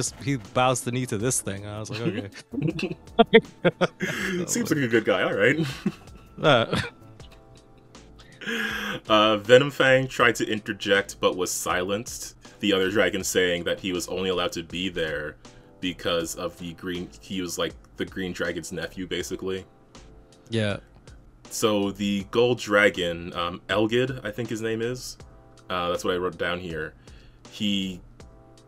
bows the knee to this thing. And I was like, okay. Seems like a good guy, alright. Venomfang tried to interject but was silenced. The other dragon saying that he was only allowed to be there because of the green... He was like the green dragon's nephew, basically. Yeah. So the gold dragon, Elgid, I think his name is. That's what I wrote down here. He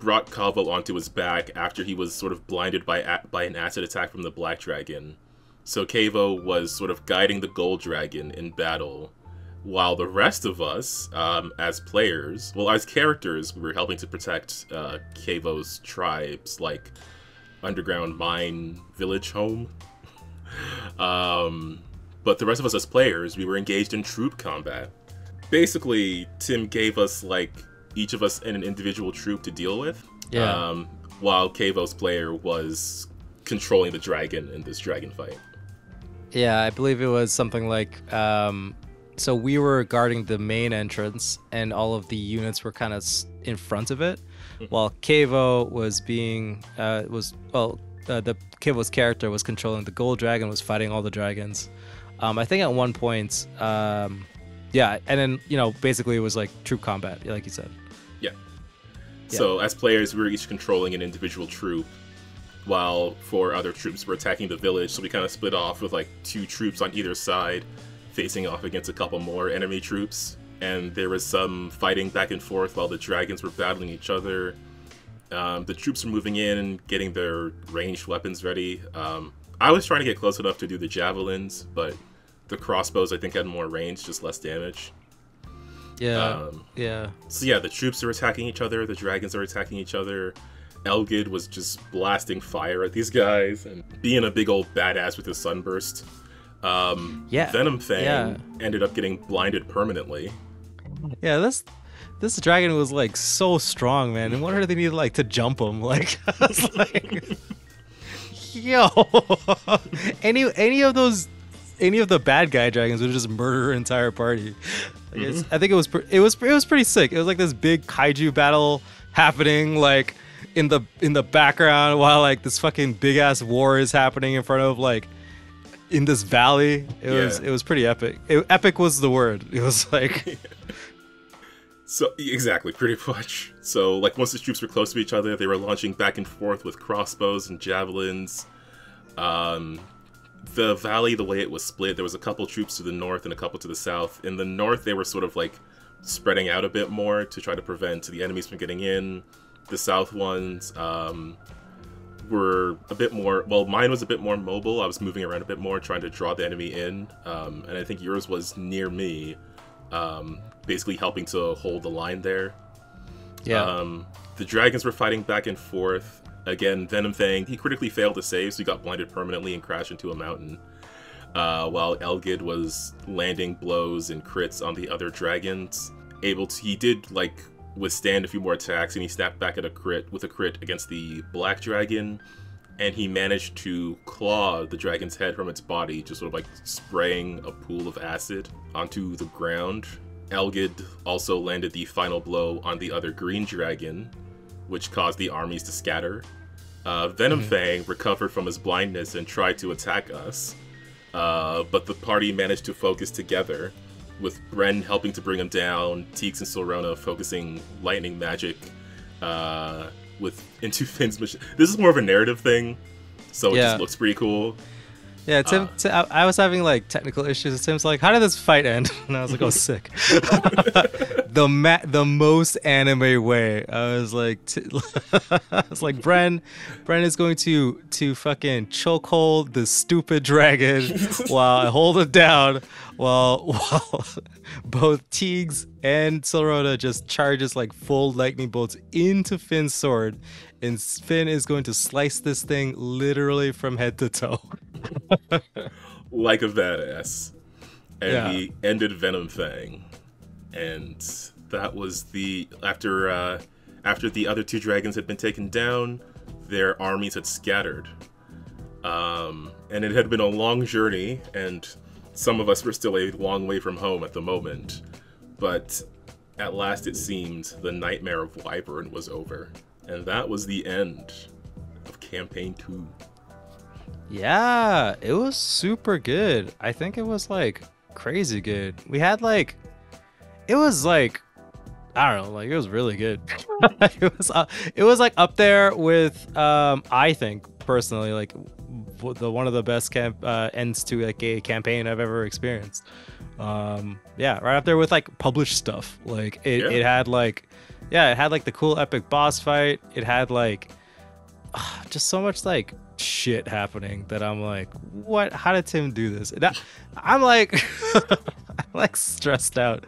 brought Kavo onto his back after he was sort of blinded by an acid attack from the black dragon. So Kevo was sort of guiding the gold dragon in battle, while the rest of us, as players, well, as characters, we were helping to protect Kevo's tribes, like Underground Mine Village Home. But the rest of us as players, we were engaged in troop combat. Basically, Tim gave us, like, each of us in an individual troop to deal with, while Kevo's player was controlling the dragon in this dragon fight. Yeah, I believe it was something like... So we were guarding the main entrance, and all of the units were kind of in front of it, while Kevo was being Kevo's character was controlling the gold dragon, was fighting all the dragons. I think at one point, and then basically it was like troop combat, like you said. Yeah. So as players, we were each controlling an individual troop, while 4 other troops were attacking the village. So we kind of split off with like 2 troops on either side, facing off against a couple more enemy troops, and there was some fighting back and forth while the dragons were battling each other. The troops were moving in, getting their ranged weapons ready. I was trying to get close enough to do the javelins, but the crossbows I think had more range, just less damage. Yeah. So yeah, the troops are attacking each other, the dragons are attacking each other. Elgid was just blasting fire at these guys and being a big old badass with his sunburst. Venomfang ended up getting blinded permanently. Yeah, this dragon was like so strong, man. And wonder if they needed like to jump him. Like, I was like, yo, any of the bad guy dragons would just murder an entire party. Like, I think it was pretty sick. It was like this big kaiju battle happening like in the background while like this fucking big ass war is happening in front of like. In this valley, it was pretty epic. Epic was the word. It was like, so exactly, pretty much. So like once the troops were close to each other, they were launching back and forth with crossbows and javelins. The valley, the way it was split, there was a couple troops to the north and a couple to the south. In the north, they were sort of like spreading out a bit more to try to prevent the enemies from getting in. The south ones, were a bit more, well, mine was a bit more mobile. I was moving around a bit more, trying to draw the enemy in, and I think yours was near me, basically helping to hold the line there. The dragons were fighting back and forth. Again, Venomfang, he critically failed to save, so he got blinded permanently and crashed into a mountain, while Elgid was landing blows and crits on the other dragons. He did, like, withstand a few more attacks, and he snapped back at a crit against the black dragon, and he managed to claw the dragon's head from its body, just sort of like spraying a pool of acid onto the ground. Elgid also landed the final blow on the other green dragon, which caused the armies to scatter. Venomfang recovered from his blindness and tried to attack us, but the party managed to focus together, with Bren helping to bring him down, Teeks and Sorona focusing lightning magic into Finn's mission. This is more of a narrative thing, so it just looks pretty cool. Yeah, I was having like technical issues. Tim's like, "How did this fight end?" And I was like, "Oh, sick." The most anime way. I was like, I was like, Bren is going to fucking chokehold the stupid dragon while I hold it down, while both Teagues and Silrona just charges like full lightning bolts into Finn's sword, and Finn is going to slice this thing literally from head to toe. Like a badass. And he ended Venom Fang. And that was after the other two dragons had been taken down, their armies had scattered. And it had been a long journey, and some of us were still a long way from home at the moment. But at last it seemed the nightmare of Wyvern was over. And that was the end of Campaign 2. Yeah, it was super good. I think it was like crazy good. We had like, it was like, I don't know, like it was really good. It was like up there with I think personally like one of the best ends to like a campaign I've ever experienced. Yeah, right up there with like published stuff. Like it had like, it had like the cool epic boss fight. It had like just so much like shit happening that I'm like, what? How did Tim do this? I'm like, I'm like stressed out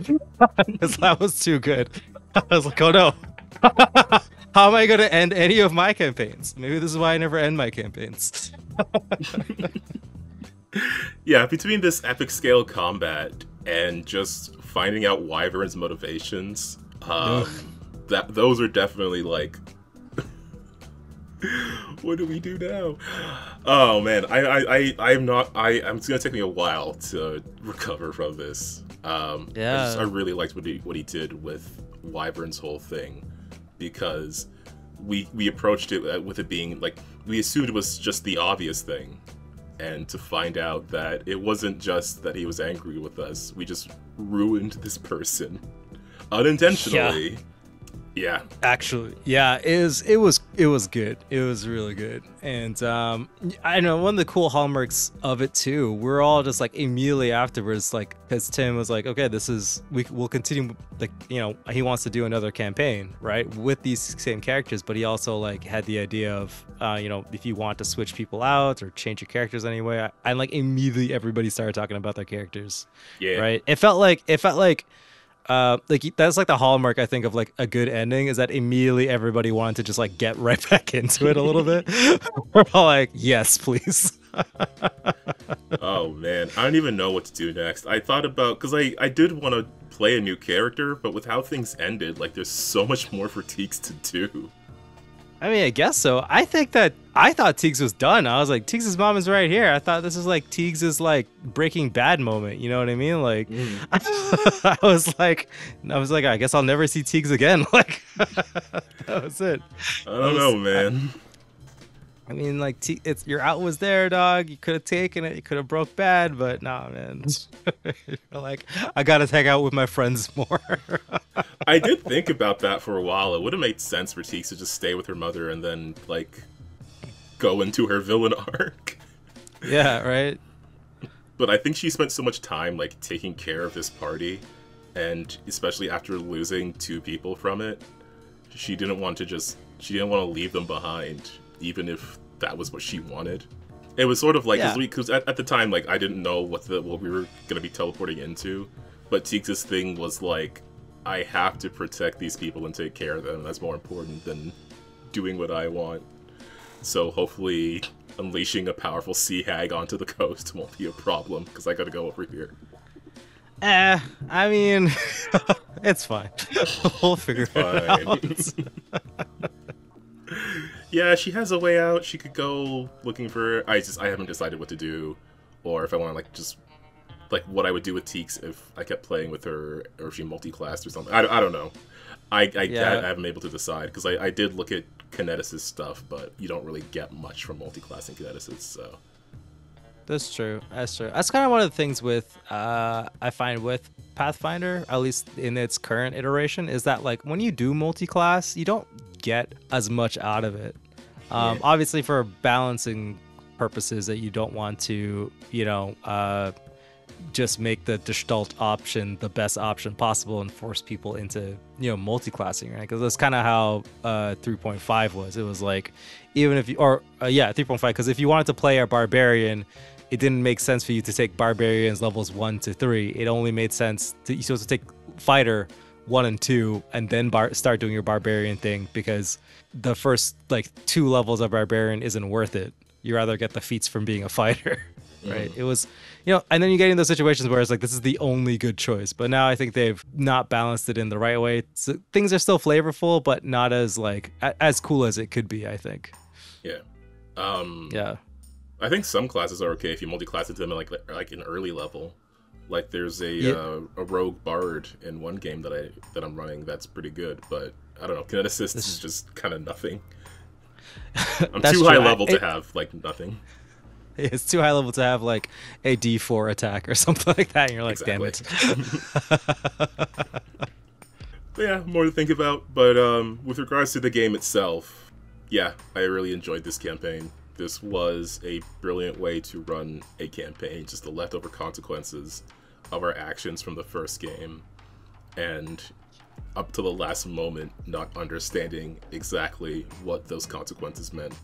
because that was too good. I was like, oh no, how am I going to end any of my campaigns? Maybe this is why I never end my campaigns. Yeah, between this epic scale combat and just finding out Wyvern's motivations, those are definitely like, what do we do now? Oh man, it's gonna take me a while to recover from this. I really liked what he did with Wyvern's whole thing, because we approached it with it being like, we assumed it was just the obvious thing, and to find out that it wasn't just that he was angry with us, we just ruined this person unintentionally. Yeah. Actually, yeah, it was good. It was really good. And I know one of the cool hallmarks of it too, we're all just like immediately afterwards, like, because Tim was like, okay, we'll continue, like, you know, he wants to do another campaign, right, with these same characters, but he also like had the idea of you know, if you want to switch people out or change your characters anyway, and like immediately everybody started talking about their characters. Yeah. Right. It felt like that's like the hallmark, I think, of like a good ending, is that immediately everybody wanted to just like get right back into it a little bit. We're all like, yes, please. Oh man, I don't even know what to do next. I thought about, because I did want to play a new character, but with how things ended, like there's so much more for Teagues to do. I mean, I guess so. I thought Teagues was done. I was like, Teagues' mom is right here. I thought this was like Teagues' like Breaking Bad moment. You know what I mean? Like, I was like, I guess I'll never see Teagues again. Like, that was it. I don't know, man. I mean, like, your out was there, dog. You could have taken it. You could have broke bad, but nah, man. Like, I gotta hang out with my friends more. I did think about that for a while. It would have made sense for Teagues to just stay with her mother and then, like, go into her villain arc. Yeah, right? But I think she spent so much time, like, taking care of this party, and especially after losing 2 people from it, she didn't want to leave them behind, even if that was what she wanted. It was sort of like, because at the time, like, I didn't know what we were going to be teleporting into, but Teagues' thing was like, I have to protect these people and take care of them. That's more important than doing what I want. So hopefully unleashing a powerful sea hag onto the coast won't be a problem, because I gotta go over here. I mean, it's fine. We'll figure it out. Yeah, she has a way out. She could go looking for... I haven't decided what to do, or if I want to, like, just... like, what I would do with Teagues if I kept playing with her, or if she multi-classed or something. I don't know. I haven't been able to decide, because I did look at Kinetic's stuff, but you don't really get much from multi-classing Kinetic's, so... That's true. That's kind of one of the things with, I find with Pathfinder, at least in its current iteration, is that, like, when you do multi-class, you don't get as much out of it. Obviously, for balancing purposes that you don't want to, just make the Gestalt option the best option possible and force people into, multi-classing, right? Because that's kind of how 3.5 was. It was like, even if you, 3.5, because if you wanted to play a barbarian, it didn't make sense for you to take barbarians levels 1 to 3. It only made sense you're supposed to take fighter 1 and 2 and then start doing your barbarian thing, because the first like 2 levels of barbarian isn't worth it. You rather get the feats from being a fighter. Right. It was, and then you get in those situations where it's like, this is the only good choice. But now I think they've not balanced it in the right way. So things are still flavorful, but not as like as cool as it could be, I think. Yeah. Yeah. I think some classes are okay if you multi-class into them at like an early level. Like there's a rogue bard in one game that I'm running that's pretty good, but I don't know. Kineticist is just kind of nothing. I'm too high level to have like nothing. It's too high level to have like a D4 attack or something like that, and you're like, exactly. Damn it. But yeah, more to think about. But with regards to the game itself, yeah, I really enjoyed this campaign. This was a brilliant way to run a campaign, just the leftover consequences of our actions from the first game, and up to the last moment not understanding exactly what those consequences meant.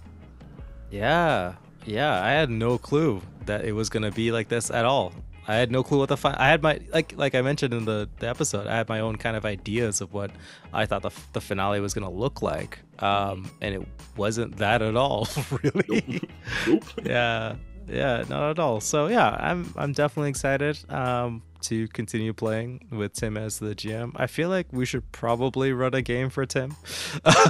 Yeah, I had no clue that it was gonna be like this at all. I had no clue what I had my like I mentioned in the episode, I had my own kind of ideas of what I thought the finale was gonna look like, and it wasn't that at all, really. Nope. Yeah, not at all. So yeah, I'm definitely excited to continue playing with Tim as the GM. I feel like we should probably run a game for Tim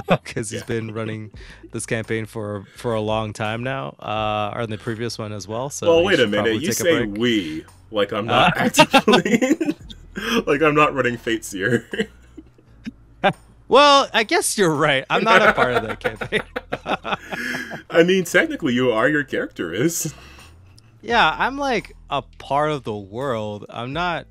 because he's been running this campaign for a long time now, or in the previous one as well. So well, wait a minute. You say we like I'm not actively like I'm not running Fates here. Well, I guess you're right. I'm not a part of that campaign. I mean, technically, you are. Your character is. Yeah, I'm like a part of the world. I'm not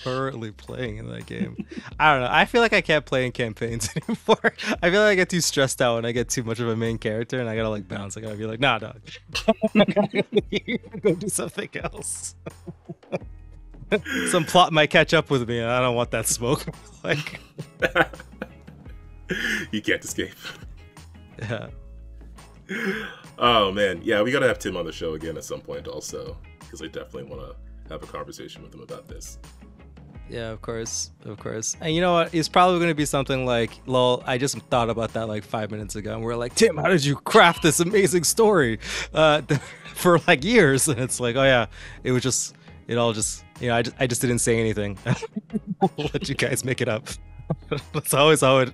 currently playing in that game. I don't know. I feel like I can't play in campaigns anymore. I feel like I get too stressed out when I get too much of a main character, and I gotta like bounce. I gotta be like, nah, dog. Go do something else. Some plot might catch up with me, and I don't want that smoke. Like, you can't escape. Yeah. Oh man, yeah, we gotta have Tim on the show again at some point also, because I definitely want to have a conversation with him about this. Yeah, of course. And you know what? It's probably going to be something like, lol, I just thought about that like 5 minutes ago, and we're like, Tim, how did you craft this amazing story for like years? And it's like, oh yeah, it all just, I just didn't say anything. I'll let you guys make it up. That's always how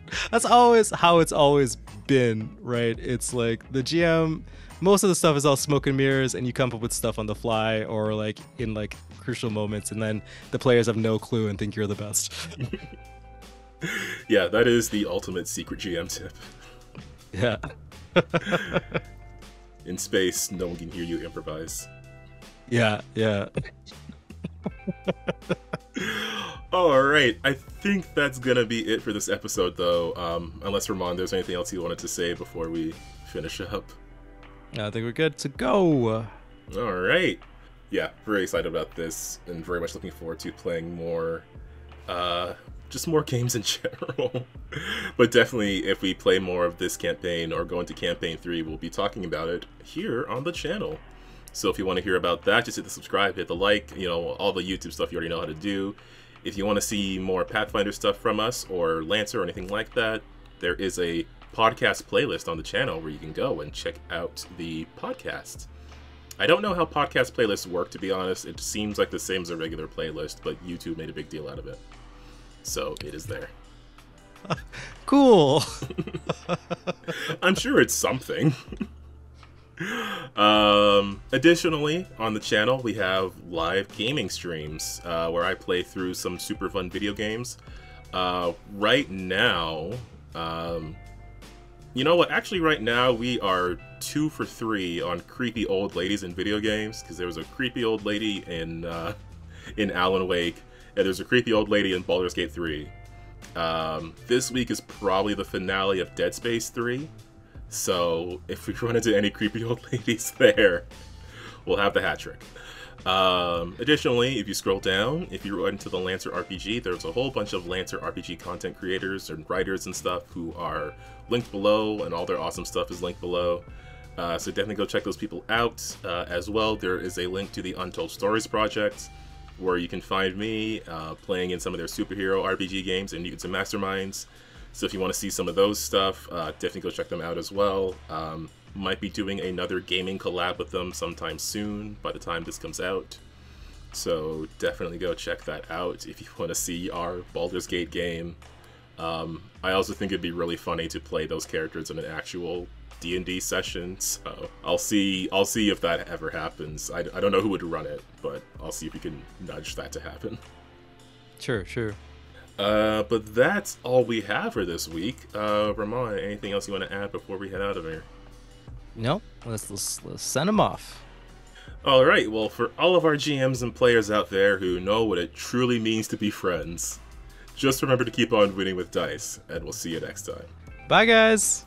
it's always been, right? It's like the GM, most of the stuff is all smoke and mirrors, and you come up with stuff on the fly or like in like crucial moments, and then the players have no clue and think you're the best. Yeah, that is the ultimate secret GM tip. Yeah. In space, no one can hear you improvise. Yeah. All right, I think that's gonna be it for this episode, though. Unless Ramon, there's anything else you wanted to say before we finish up? I think we're good to go. All right. Yeah, very excited about this, and very much looking forward to playing more, just more games in general. But definitely, if we play more of this campaign or go into campaign 3, we'll be talking about it here on the channel. So if you want to hear about that, just hit the subscribe, hit the like, all the YouTube stuff you already know how to do. If you want to see more Pathfinder stuff from us, or Lancer, or anything like that, there is a podcast playlist on the channel where you can go and check out the podcast. I don't know how podcast playlists work, to be honest. It seems like the same as a regular playlist, but YouTube made a big deal out of it. So it is there. Cool. I'm sure it's something. Additionally, on the channel we have live gaming streams where I play through some super fun video games. Right now, you know what? Actually, right now we are 2 for 3 on creepy old ladies in video games, because there was a creepy old lady in Alan Wake, and there's a creepy old lady in Baldur's Gate 3. This week is probably the finale of Dead Space 3. So if we run into any creepy old ladies there, we'll have the hat trick. Additionally, if you scroll down, if you run into the Lancer RPG, there's a whole bunch of Lancer RPG content creators and writers and stuff who are linked below, and all their awesome stuff is linked below. So definitely go check those people out. As well, there is a link to the Untold Stories project, where you can find me playing in some of their superhero RPG games and Mutants and Masterminds. So if you want to see some of those stuff, definitely go check them out as well. Might be doing another gaming collab with them sometime soon by the time this comes out. So definitely go check that out if you want to see our Baldur's Gate game. I also think it'd be really funny to play those characters in an actual D&D session, so I'll see if that ever happens. I don't know who would run it, but I'll see if we can nudge that to happen. Sure. But that's all we have for this week. Ramon, anything else you want to add before we head out of here? Nope. Let's send them off. All right. Well, for all of our GMs and players out there who know what it truly means to be friends, just remember to keep on winning with dice, and we'll see you next time. Bye, guys.